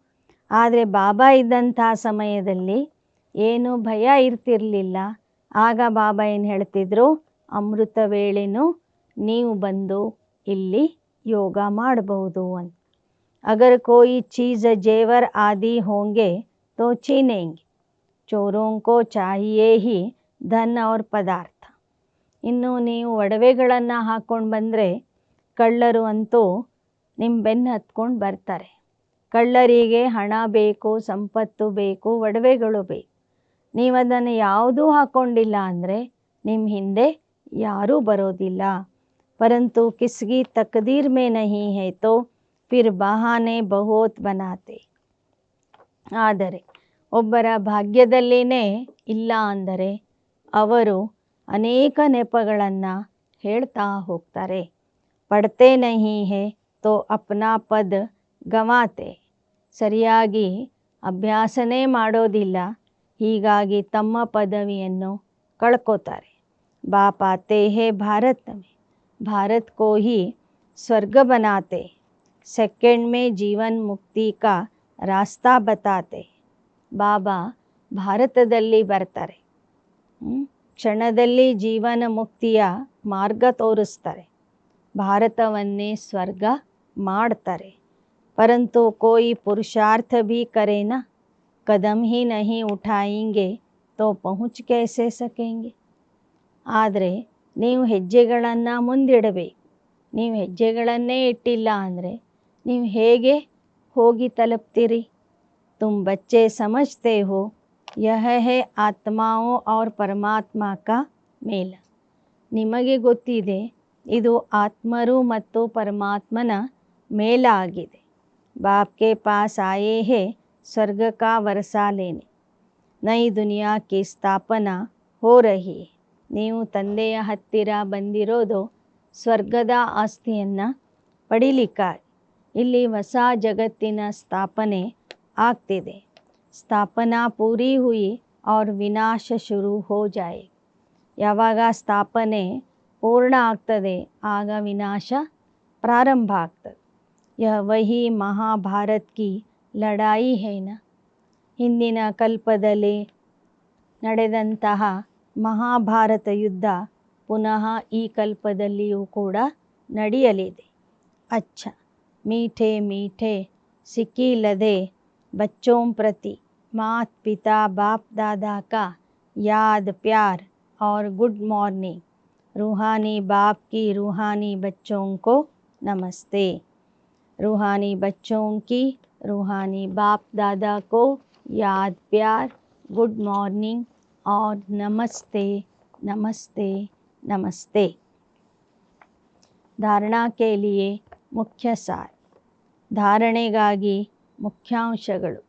ಆದರೆ ಬಾಬಾ ಇದ್ದಂಥ ಸಮಯದಲ್ಲಿ ಏನು ಭಯ ಇರ್ತಿರಲಿಲ್ಲ. ಆಗ ಬಾಬಾ ಏನು ಹೇಳ್ತಿದ್ರು, ಅಮೃತ ವೇಳೆನೂ ನೀವು ಬಂದು ಇಲ್ಲಿ ಯೋಗ ಮಾಡಬಹುದು ಅಂತ. ಅಗರ್ ಕೋಯಿ ಚೀಜ ಜೇವರ್ ಆದಿ ಹೋಂಗೆ ತೋ ಚೀನೇಂಗೆ, ಚೋರೋಂಕೋ ಚಾಹಿಯೇ ಹಿ ಧನ್ ಅವ್ರ ಪದಾರ್ಥ. ಇನ್ನು ನೀವು ಒಡವೆಗಳನ್ನು ಹಾಕ್ಕೊಂಡು ಬಂದರೆ ಕಳ್ಳರು ಅಂತೂ ನಿಮ್ಮ ಬೆನ್ನು ಹತ್ಕೊಂಡು ಬರ್ತಾರೆ. ಕಳ್ಳರಿಗೆ ಹಣ ಬೇಕು, ಸಂಪತ್ತು ಬೇಕು, ಒಡವೆಗಳು ಬೇಕು. ನೀವು ಅದನ್ನು ಯಾವುದೂ ಹಾಕ್ಕೊಂಡಿಲ್ಲ ಅಂದರೆ ನಿಮ್ಮ ಹಿಂದೆ ಯಾರೂ ಬರೋದಿಲ್ಲ. ಪರಂತು ಕಿಸ್ಗಿ ತಕ್ದೀರ್ ಮೇ ನಹೀ ಹೈ ತೋ ಫಿರ್ ಬಹಾನೆ ಬಹುತ್ ಬನಾತೆ. ಆದರೆ ಒಬ್ಬರ ಭಾಗ್ಯದಲ್ಲಿನೇ ಇಲ್ಲ ಅಂದರೆ ಅವರು ಅನೇಕ ನೆಪಗಳನ್ನು ಹೇಳ್ತಾ ಹೋಗ್ತಾರೆ. ಪಡ್ತೆ ನಹೀ ಹೈ ತೋ ಅಪ್ನಾ ಪದ ಗವಾತೆ. ಸರಿಯಾಗಿ ಅಭ್ಯಾಸನೇ ಮಾಡೋದಿಲ್ಲ, ಹೀಗಾಗಿ ತಮ್ಮ ಪದವಿಯನ್ನು ಕಳ್ಕೋತಾರೆ. ಬಾಪ್ ಆತೆ ಹೇ ಭಾರತ್ ಮೇ, ಭಾರತ್ ಕೋ ಹಿ ಸ್ವರ್ಗ ಬನಾತೆ, ಸೆಕೆಂಡ್ ಮೇ ಜೀವನ್ ಮುಕ್ತಿ ಕಾ ರಾಸ್ತಾ ಬತಾತೆ. ಬಾಬಾ ಭಾರತದಲ್ಲಿ ಬರ್ತಾರೆ, ಕ್ಷಣದಲ್ಲಿ ಜೀವನ ಮುಕ್ತಿಯ ಮಾರ್ಗ ತೋರಿಸ್ತಾರೆ, ಭಾರತವನ್ನೇ ಸ್ವರ್ಗ ಮಾಡ್ತಾರೆ. ಪರಂತು ಕೋಯಿ ಪುರುಷಾರ್ಥ ಭೀ ಕರೇನಾ, ಕದಮ್ ಹಿ ನಹೀ ಉಠಾಯಿಂಗೆ ತೋ ಪಹುಂಚ್ ಕೈಸೆ ಸಕೆಂಗೆ. ಆದರೆ ನೀವು ಹೆಜ್ಜೆಗಳನ್ನು ಮುಂದಿಡಬೇಕು. ನೀವು ಹೆಜ್ಜೆಗಳನ್ನೇ ಇಟ್ಟಿಲ್ಲ ಅಂದರೆ ನೀವು ಹೇಗೆ ಹೋಗಿ ತಲುಪ್ತೀರಿ. ತುಮ್ ಬಚ್ಚೆ ಸಮಜ್ತೆ ಹೋ ಯಹ ಹೇ ಆತ್ಮಾओं और ಪರಮಾತ್ಮ ಕಾ ಮೇಲ. ನಿಮಗೆ ಗೊತ್ತಿದೆ ಇದು ಆತ್ಮರು ಮತ್ತು ಪರಮಾತ್ಮನ ಮೇಲ ಆಗಿದೆ. बाप के पास आए हैं स्वर्ग का वर्षा लेने, नई दुनिया की ಸ್ಥಾಪನಾ हो रही है. ನೀವು ತಂದೆಯ ಹತ್ತಿರ ಬಂದಿರೋದು ಸ್ವರ್ಗದ ಆಸ್ತಿಯನ್ನು ಪಡಿಲಿಕ್ಕಾಗಿ. ಇಲ್ಲಿ ಹೊಸ ಜಗತ್ತಿನ ಸ್ಥಾಪನೆ ಆಗ್ತಿದೆ. ಸ್ಥಾಪನಾ ಪೂರಿ ಹುಯಿ और ವಿನಾಶ ಶುರು ಹೋ ಜಾಯೆ. ಯಾವಾಗ ಸ್ಥಾಪನೆ ಪೂರ್ಣ ಆಗ್ತದೆ ಆಗ ವಿನಾಶ ಪ್ರಾರಂಭ ಆಗ್ತದೆ. यह वही महाभारत की लड़ाई है ना. ಹಿಂದಿನ ಕಲ್ಪದಲ್ಲಿ ನಡೆದಂತಹ ಮಹಾಭಾರತ ಯುದ್ಧ ಪುನಃ ಈ ಕಲ್ಪದಲ್ಲಿಯೂ ಕೂಡ ನಡೆಯಲಿದೆ. ಅಚ್ಚ ಮೀಠೆ ಮೀಠೆ ಸಿಕ್ಕಿ ಲದೆ बच्चों प्रति मात पिता बाप दादा का याद प्यार और गुड मॉर्निंग. रूहानी बाप की रूहानी बच्चों को नमस्ते. रूहानी बच्चों की रूहानी बाप दादा को याद प्यार, गुड मॉर्निंग और नमस्ते नमस्ते नमस्ते। धारणा के लिए मुख्य सार। धारणೆಗಾಗಿ मुख्यांशಗಳು।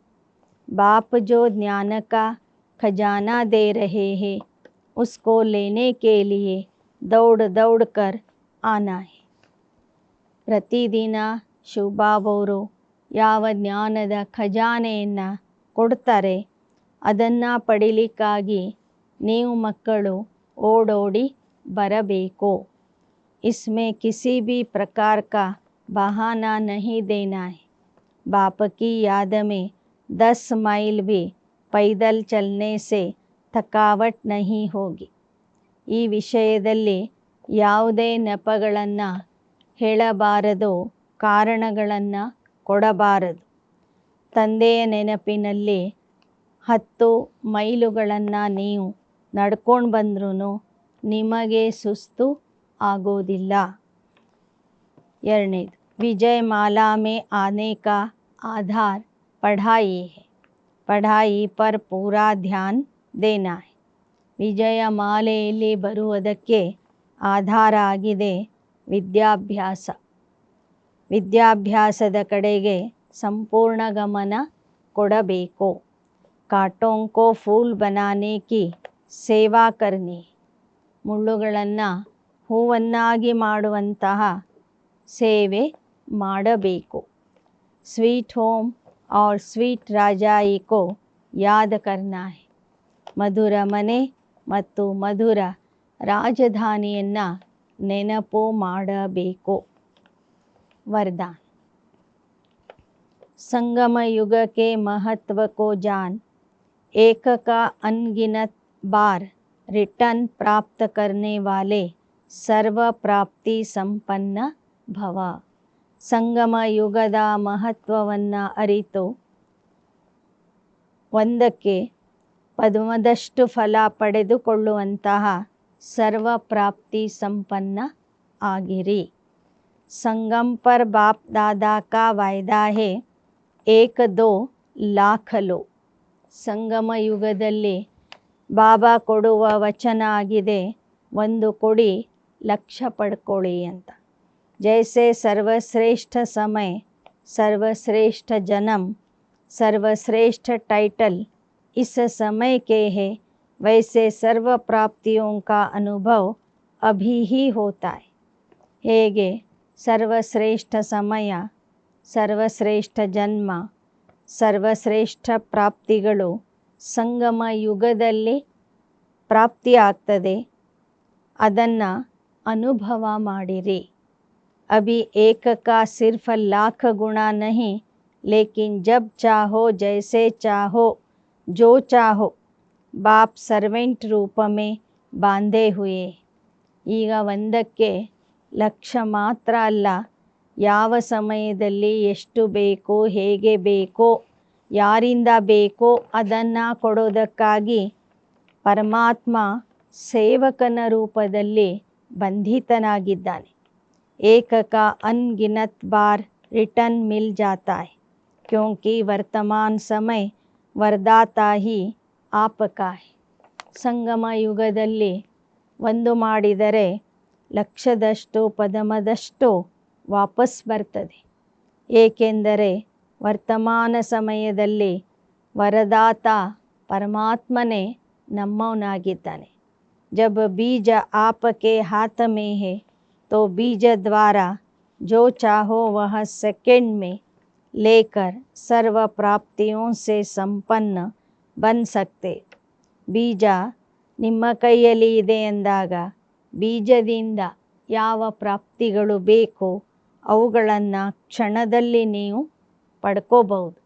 बाप जो ज्ञान का खजाना दे रहे हैं उसको लेने के लिए दौड़ दौड़ कर आना है। ಪ್ರತಿದಿನ ಶಿವಬಾಬವರು ಯಾವ ಜ್ಞಾನದ ಖಜಾನೆಯನ್ನು ಕೊಡ್ತಾರೆ ಅದನ್ನು ಪಡಿಲಿಕ್ಕಾಗಿ ನೀವು ಮಕ್ಕಳು ಓಡೋಡಿ ಬರಬೇಕು। इसमें किसी भी प्रकार का बहाना नहीं देना है। बाप की याद में 10 माइल भी पैदल चलने से थकावट नहीं होगी। ಈ ವಿಷಯದಲ್ಲಿ ಯಾವುದೇ ನೆಪಗಳನ್ನು ಹೇಳಬಾರದು, ಕಾರಣಗಳನ್ನು ಕೊಡಬಾರದು। ತಂದೆಯ ನೆನಪಿನಲ್ಲಿ 10 ಮೈಲುಗಳನ್ನು ನೀವು ನಡ್ಕೊಂಡು ಬಂದ್ರೂ ನಿಮಗೆ ಸುಸ್ತು आगोदिल्ल। ಎರಡನೇದು, विजय माला में आने का आधार पढ़ाई है। पढ़ाई पर पूरा ध्यान देना है। ವಿಜಯ ಮಾಲೆಯಲ್ಲಿ ಬರುವುದಕ್ಕೆ ಆಧಾರ ಆಗಿದೆ ವಿದ್ಯಾಭ್ಯಾಸ। ವಿದ್ಯಾಭ್ಯಾಸದ ಕಡೆಗೆ ಸಂಪೂರ್ಣ ಗಮನ ಕೊಡಬೇಕು। कांटों को फूल बनाने की सेवा करनी। ಮುಳ್ಳುಗಳನ್ನು ಹೂವನ್ನಾಗಿ ಮಾಡುವಂತಹ ಸೇವೆ ಮಾಡಬೇಕು। स्वीट होम और स्वीट राजाई को याद करना है। ಮಧುರ ಮನೆ ಮತ್ತು ಮಧುರ ರಾಜಧಾನಿಯನ್ನು ನೆನಪು ಮಾಡಬೇಕು। वरदान। संगम युग के महत्व को जान, एक का अनगिनत बार रिटर्न प्राप्त करने वाले सर्व प्राप्ति संपन्न भव। ಸಂಗಮ ಯುಗದ ಮಹತ್ವವನ್ನು ಅರಿತು ಒಂದಕ್ಕೆ ಪದ್ಮದಷ್ಟು ಫಲ ಪಡೆದುಕೊಳ್ಳುವಂತಹ ಸರ್ವ ಪ್ರಾಪ್ತಿ ಸಂಪನ್ನ ಆಗಿರಿ। संगम पर बाप दादा का वायदा है 1-2 लाख लो। ಸಂಗಮ ಯುಗದಲ್ಲಿ ಬಾಬಾ ಕೊಡುವ ವಚನ ಆಗಿದೆ 1 ಕೋಟಿ ಲಕ್ಷ ಪಡ್ಕೊಳ್ಳಿ ಅಂತ। जैसे सर्वश्रेष्ठ समय, सर्वश्रेष्ठ जन्म, सर्वश्रेष्ठ टाइटल इस समय के है, वैसे सर्व प्राप्तियों का अनुभव अभी ही होता है। ಹೇಗೆ ಸರ್ವಶ್ರೇಷ್ಠ ಸಮಯ, ಸರ್ವಶ್ರೇಷ್ಠ ಜನ್ಮ, ಸರ್ವಶ್ರೇಷ್ಠ ಪ್ರಾಪ್ತಿಗಳು ಸಂಗಮ ಯುಗದಲ್ಲಿ ಪ್ರಾಪ್ತಿಯಾಗ್ತದೆ, ಅದನ್ನು ಅನುಭವ ಮಾಡಿರಿ। अभी एक का सिर्फ लाख गुना नहीं, लेकिन जब चाहो जैसे चाहो जो चाहो बाप सर्वेंट रूप में बांधे हुए। ಈಗ ಒಂದಕ್ಕೆ ಲಕ್ಷ ಮಾತ್ರ ಅಲ್ಲ, ಯಾವ ಸಮಯದಲ್ಲಿ ಎಷ್ಟು ಬೇಕೋ, ಹೇಗೆ ಬೇಕೋ, ಯಾರಿಂದ ಬೇಕೋ ಅದನ್ನು ಕೊಡೋದಕ್ಕಾಗಿ ಪರಮಾತ್ಮ ಸೇವಕನ ರೂಪದಲ್ಲಿ ಬಂಧಿತನಾಗಿದ್ದಾನೆ। एक का अनगिनत बार रिटर्न मिल जाता है, क्योंकि वर्तमान समय वरदाता ही आपका है। ಸಂಗಮ ಯುಗದಲ್ಲಿ ಒಂದು ಮಾಡಿದರೆ ಲಕ್ಷದಷ್ಟು ಪದಮದಷ್ಟು ವಾಪಸ್ ಬರ್ತದೆ। ಏಕೆಂದರೆ ವರ್ತಮಾನ ಸಮಯದಲ್ಲಿ ವರದಾತ ಪರಮಾತ್ಮನೇ ನಮ್ಮವನಾಗಿದ್ದಾನೆ। जब बीज आपके हाथ में है तो बीज द्वारा जो चाहो वह सेकंड में लेकर सर्व प्राप्तियों से संपन्न बन सकते। ಬೀಜ ನಿಮ್ಮ ಕೈಯಲ್ಲಿ ಇದೆ ಎಂದಾಗ ಬೀಜದಿಂದ ಯಾವ ಪ್ರಾಪ್ತಿಗಳು ಬೇಕೋ ಅವುಗಳನ್ನು ಕ್ಷಣದಲ್ಲಿ ನೀವು ಪಡ್ಕೋಬಹುದು,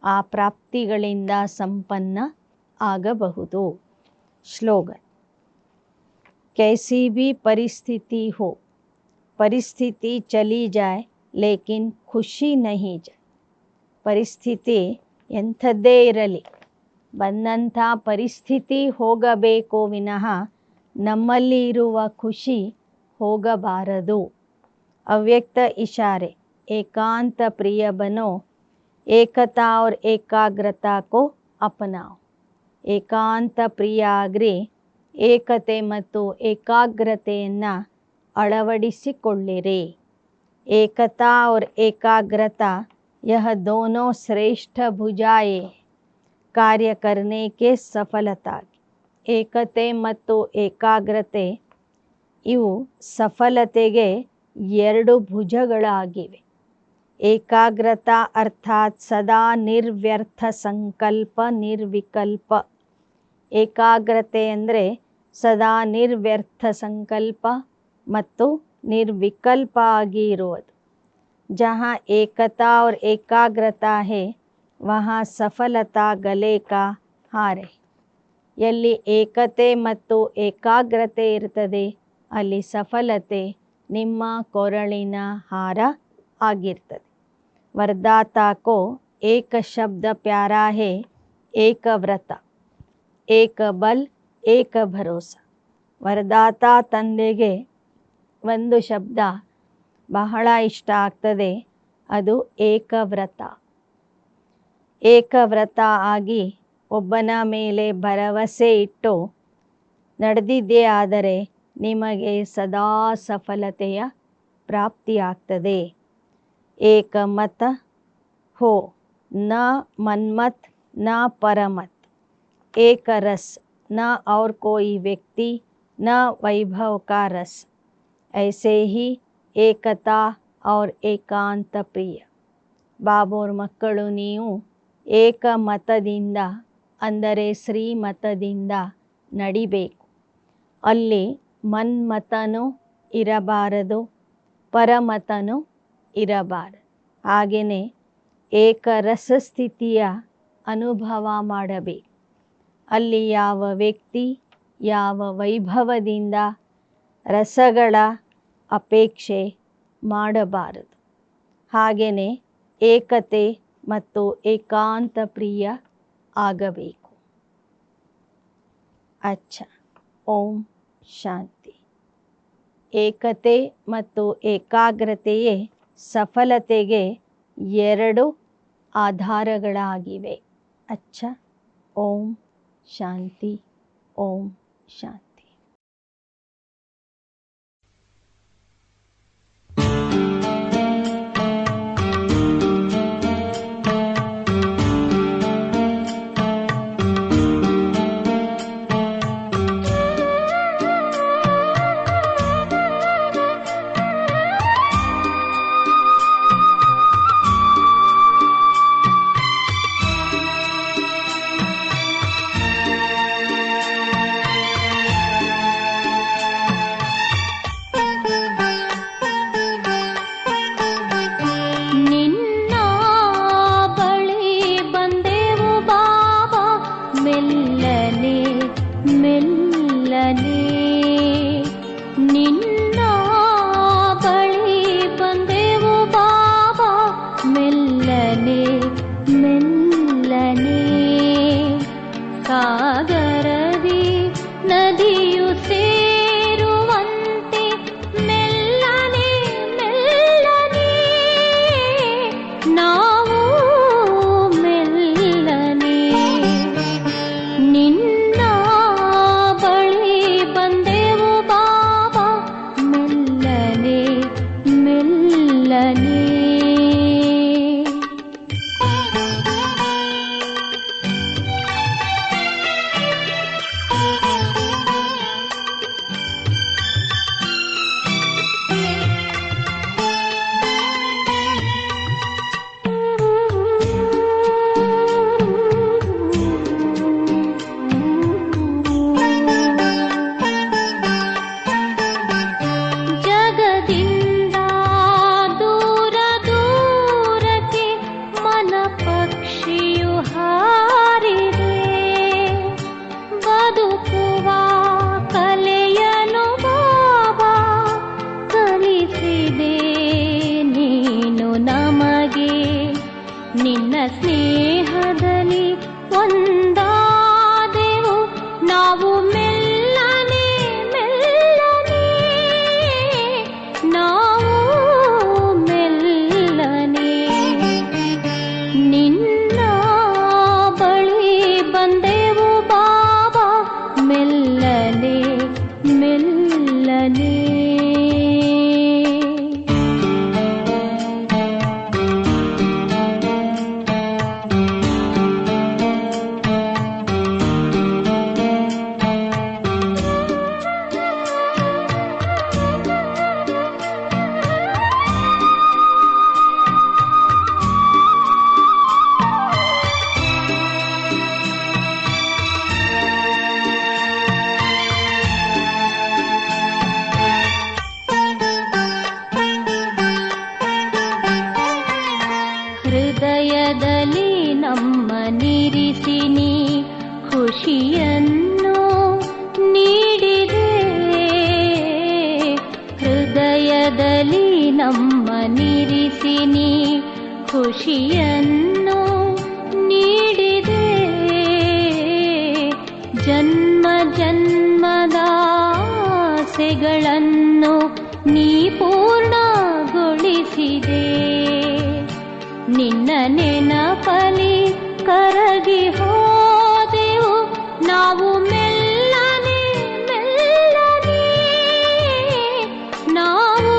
ಆ ಪ್ರಾಪ್ತಿಗಳಿಂದ ಸಂಪನ್ನ ಆಗಬಹುದು। ಸ್ಲೋಗನ್। कैसी भी परिस्थिति हो, परिस्थिति चली जाए लेकिन खुशी नहीं जाए। ಪರಿಸ್ಥಿತಿ ಎಂಥದ್ದೇ ಇರಲಿ, ಬಂದಂಥ ಪರಿಸ್ಥಿತಿ ಹೋಗಬೇಕೋ ವಿನಃ ನಮ್ಮಲ್ಲಿ ಇರುವ ಖುಷಿ ಹೋಗಬಾರದು। ಅವ್ಯಕ್ತ ಇಶಾರೆ। एकांत प्रिय बनो, एकता और एकाग्रता को अपनाओ. ಏಕಾಂತ ಪ್ರಿಯ ಆಗ್ರಿ, ಏಕತೆ ಮತ್ತು ಏಕಾಗ್ರತೆಯನ್ನು ಅಳವಡಿಸಿಕೊಳ್ಳಿರಿ. ಏಕತಾ और एकाग्रता यह दोनों श्रेष्ठ भुजाएं कार्य करने के सफलता. ಏಕತೆ ಮತ್ತು ಏಕಾಗ್ರತೆ ಇವು ಸಫಲತೆಗೆ ಎರಡು ಭುಜಗಳಾಗಿವೆ. ಏಕಾಗ್ರತಾ ಅರ್ಥಾತ್ ಸದಾ ನಿರ್ವ್ಯರ್ಥ ಸಂಕಲ್ಪ ನಿರ್ವಿಕಲ್ಪ. ಏಕಾಗ್ರತೆ ಅಂದರೆ ಸದಾ ನಿರ್ವ್ಯರ್ಥ ಸಂಕಲ್ಪ ಮತ್ತು ನಿರ್ವಿಕಲ್ಪ ಆಗಿ ಇರುವುದು. ಜहाँ ಏಕತಾ और ಏಕಾಗ್ರತಾ है वहाँ ಸಫಲತಾ ಗಲೆ ಕಾ ಹಾರ. ಎಲ್ಲಿ ಏಕತೆ ಮತ್ತು ಏಕಾಗ್ರತೆ ಇರ್ತದೆ ಅಲ್ಲಿ ಸಫಲತೆ ನಿಮ್ಮ ಕೊರಳಿನ ಹಾರ ಆಗಿರ್ತದೆ. वरदाता को एक शब्द प्यारा है, एक व्रत, एक बल, एक ಭರೋಸಾ. ವರದಾತ ತಂದೆಗೆ ಒಂದು ಶಬ್ದ ಬಹಳ ಇಷ್ಟ ಆಗ್ತದೆ, ಅದು ಏಕವ್ರತ. ಏಕವ್ರತ ಆಗಿ ಒಬ್ಬನ ಮೇಲೆ ಭರವಸೆ ಇಟ್ಟು ನಡೆದಿದ್ದೇ ಆದರೆ ನಿಮಗೆ ಸದಾ ಸಫಲತೆಯ ಪ್ರಾಪ್ತಿಯಾಗ್ತದೆ. एक मत हो, न मनमत न परमत, एक रस न और कोई व्यक्ति न वैभव का रस. ऐसे ही ಏಕತಾ और ಏಕಾಂತ ಪ್ರಿಯ. ಬಾಬೋರ್ ಮಕ್ಕಳು ನೀವು ಏಕಮತದಿಂದ ಅಂದರೆ ಶ್ರೀಮತದಿಂದ ನಡಿಬೇಕು. ಅಲ್ಲಿ ಮನ್ಮತನೂ ಇರಬಾರದು, ಪರಮತನೂ ಇರಬಾರದು. ಹಾಗೆಯೇ ಏಕರಸ ಸ್ಥಿತಿಯ ಅನುಭವ ಮಾಡಬೇಕು. ಅಲ್ಲಿ ಯಾವ ವ್ಯಕ್ತಿ ಯಾವ ವೈಭವದಿಂದ ರಸಗಳ ಅಪೇಕ್ಷೆ ಮಾಡಬಾರದು. ಹಾಗೆಯೇ ಏಕತೆ ಮತ್ತು ಏಕಾಂತ ಪ್ರಿಯ ಆಗಬೇಕು. ಅಚ್ಚ. ಓಂ ಶಾಂತಿ. ಏಕತೆ ಮತ್ತು ಏಕಾಗ್ರತೆಯೇ ಸಫಲತೆಗೆ ಎರಡು ಆಧಾರಗಳಾಗಿವೆ. ಅಚ್ಚ. ಓಂ ಶಾಂತಿ. ಓಂ ಶಾಂತಿ. ಹೃದಯದಲ್ಲಿ ನಮ್ಮನಿರಿಸಿನಿ ಖುಷಿಯನ್ನು ನೀಡಿದೆ. ಹೃದಯದಲ್ಲಿ ನಮ್ಮನಿರಿಸಿನಿ ಖುಷಿಯನ್ನು ನೀಡಿದೆ. ಜನ್ಮ ಜನ್ಮದ ಆಸೆಗಳನ್ನು ನೀ ಪೂರ್ಣಗೊಳಿಸಿದೆ. ನಿನ್ನ ನೆನಪಲಿ ಕರಗಿ ಹೋದೆವು ನಾವು ಮೆಲ್ಲನೆ ಮೆಲ್ಲನೆ, ನಾವು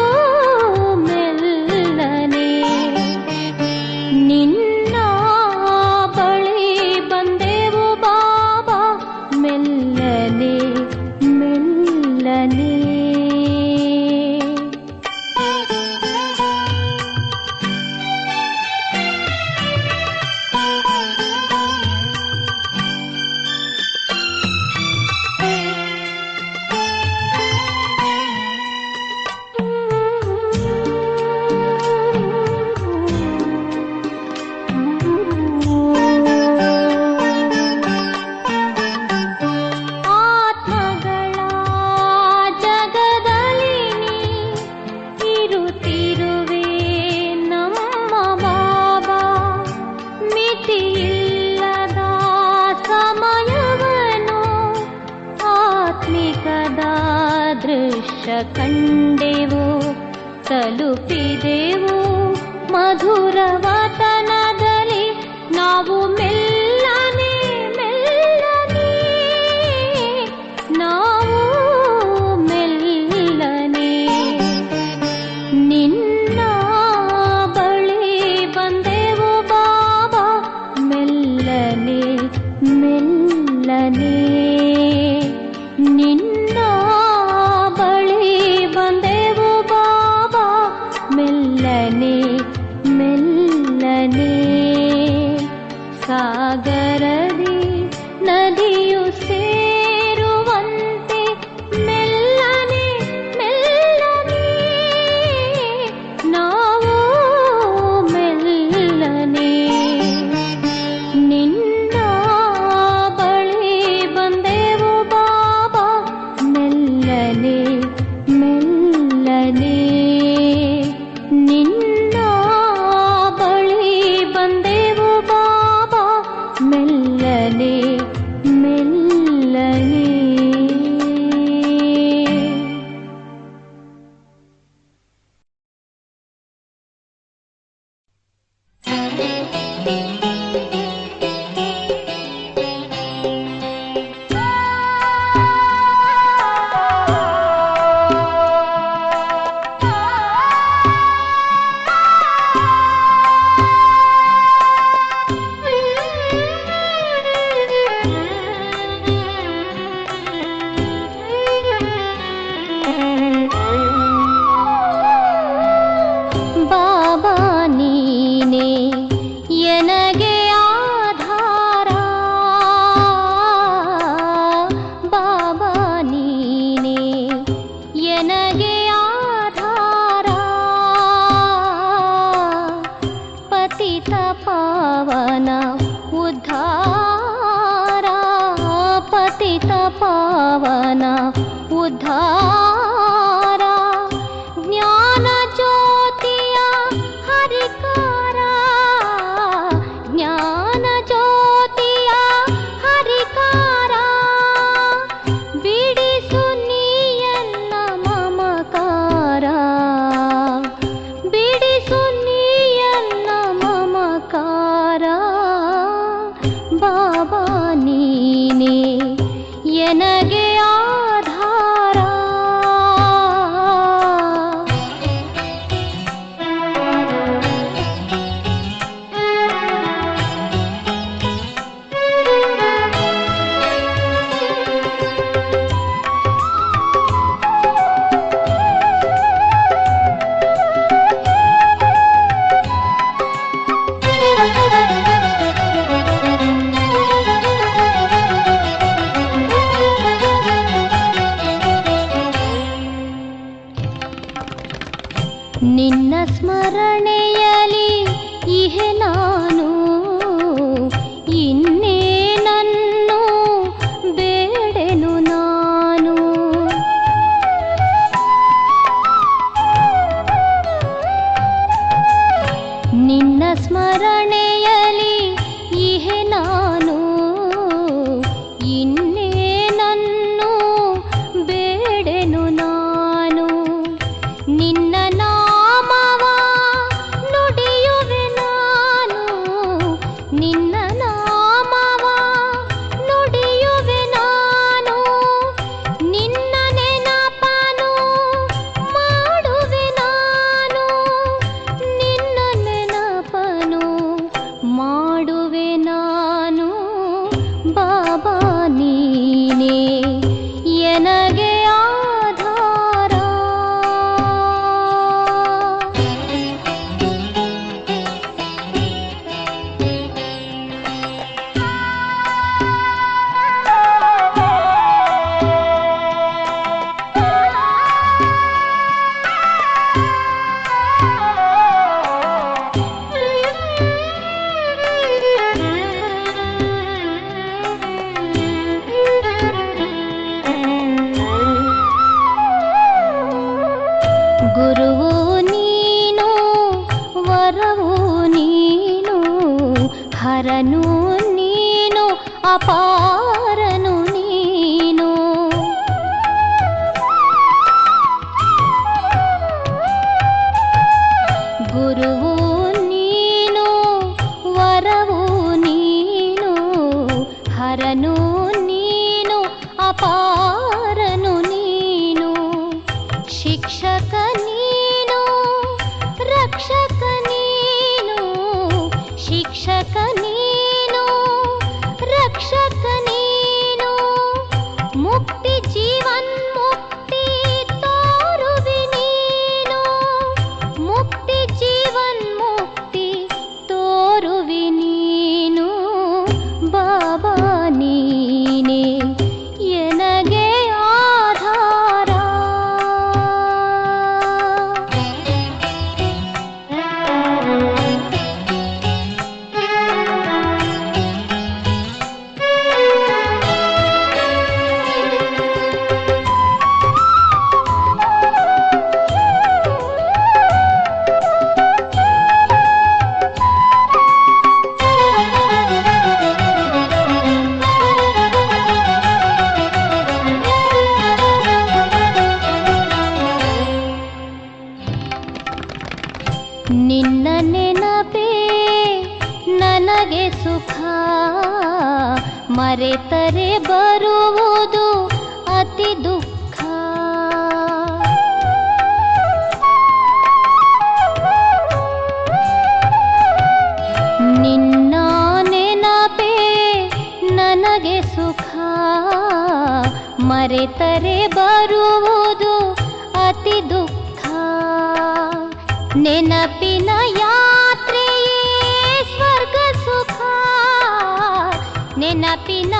ಮೆಲ್ಲನೆ ನಿನ್ನ ಬಳಿ ಬಂದೆವು ಬಾಬಾ ಮೆಲ್ಲನೆ ಮೆಲ್ಲನೆ. ಕಂಡೆವು ತಲುಪಿದೆವು ಮಧುರ ವತನದಲ್ಲಿ ನಾವು ಮೆಲ್ಲನೆ ಮೆಲ್ಲನೆ, ನಾವು ಮೆಲ್ಲನೆ ನಿನ್ನ ಬಳಿ ಬಂದೆವು ಬಾಬಾ ಮೆಲ್ಲನೆ ಮೆಲ್ಲನೆ. ನಿನ್ನ ಬಳಿ ಬಂದೆವು ಬಾಬಾ ಮೆಲ್ಲನೆ ಮೆಲ್ಲನೆ. ಸಾಗರದಿ ನದಿಯು ಸೇರುವಂತೆ ಮೆಲ್ಲನೆ ಮೆಲ್ಲನೆ, ನಾವು ಮೆಲ್ಲನೆ ನಿನ್ನ ಬಳಿ ಬಂದೆವು ಬಾಬಾ ಮೆಲ್ಲನೆ ಮೆಲ್ಲನೆ. ನಿನ್ನ ಬಳಿ ಬಂದೆವು ಬಾಬಾ ಮೆಲ್ಲನೆ ಮೆಲ್ಲನೆ. ಬಾಬಾ ನೀನೆ ಎನಗೆ ಆಧಾರ, ಬಾಬಾ ನೀನೆ ಎನಗೆ ಆಧಾರ. ಪತಿತ ಪಾವನ ಉದ್ಧಾರ, ಪತಿತ ಪಾವನ ಉದ್ಧಾರ. ಜ್ಞಾನ ಜ್ಯೋತಿಯ ಹರಿಕಾರ, ಜ್ಞಾನ ಜ್ಯೋತಿಯ ಹರಿಕಾರ. ಬಿಡಿಸು ನೀಯನ್ನ ಮಮಕಾರ, ಬಿಡಿಸು ನೀಯನ್ನ ಮಮಕಾರ. ಬಾಬಾ ನೀನೆ ಎನಗೆ ಆಧಾರ, ಎನಗೆ ಆಧಾರ. ಗುರುವು ನೀನು, ವರವು ನೀನು, ಹರನು ನೀನು, ಅಪಾರನು ನೀನು. ಗುರುವು ನೀನು, ವರವು ನೀನು, ಹರನು ನೀನು, ಅಪಾರನು ನೀನು. ಶಿಕ್ಷಕ ನೀನು, ರಕ್ಷಕ ನೀನು, ಶಿಕ್ಷಕ ನೀನು, ರಕ್ಷಕ ನೀನು. ಮುಕ್ತಿ ಜೀವನ್ಮುಕ್ತಿ ತೋರುವಿ ನೀನು, ಮುಕ್ತಿ ಜೀವನ್ಮುಕ್ತಿ ತೋರುವಿ ನೀನು. ಬಾಬಾ ನೀನೇ ಎನಗೆ ಆಧಾರ. ನಿನ್ನ ನೆನಪೇ ನನಗೆ ಸುಖ, ಮರೆತರೆ ಬರುವುದು ಅತಿ ದುಃಖ. ನಿನ್ನ ನೆನಪೇ ನನಗೆ ಸುಖ, ಮರೆತರೆ ಬರುವುದು ಅತಿ ದುಃಖ. ನೆನಪಿನ ಯಾತ್ರೆಯೇ ಸ್ವರ್ಗ ಸುಖ, ನೆನಪಿನ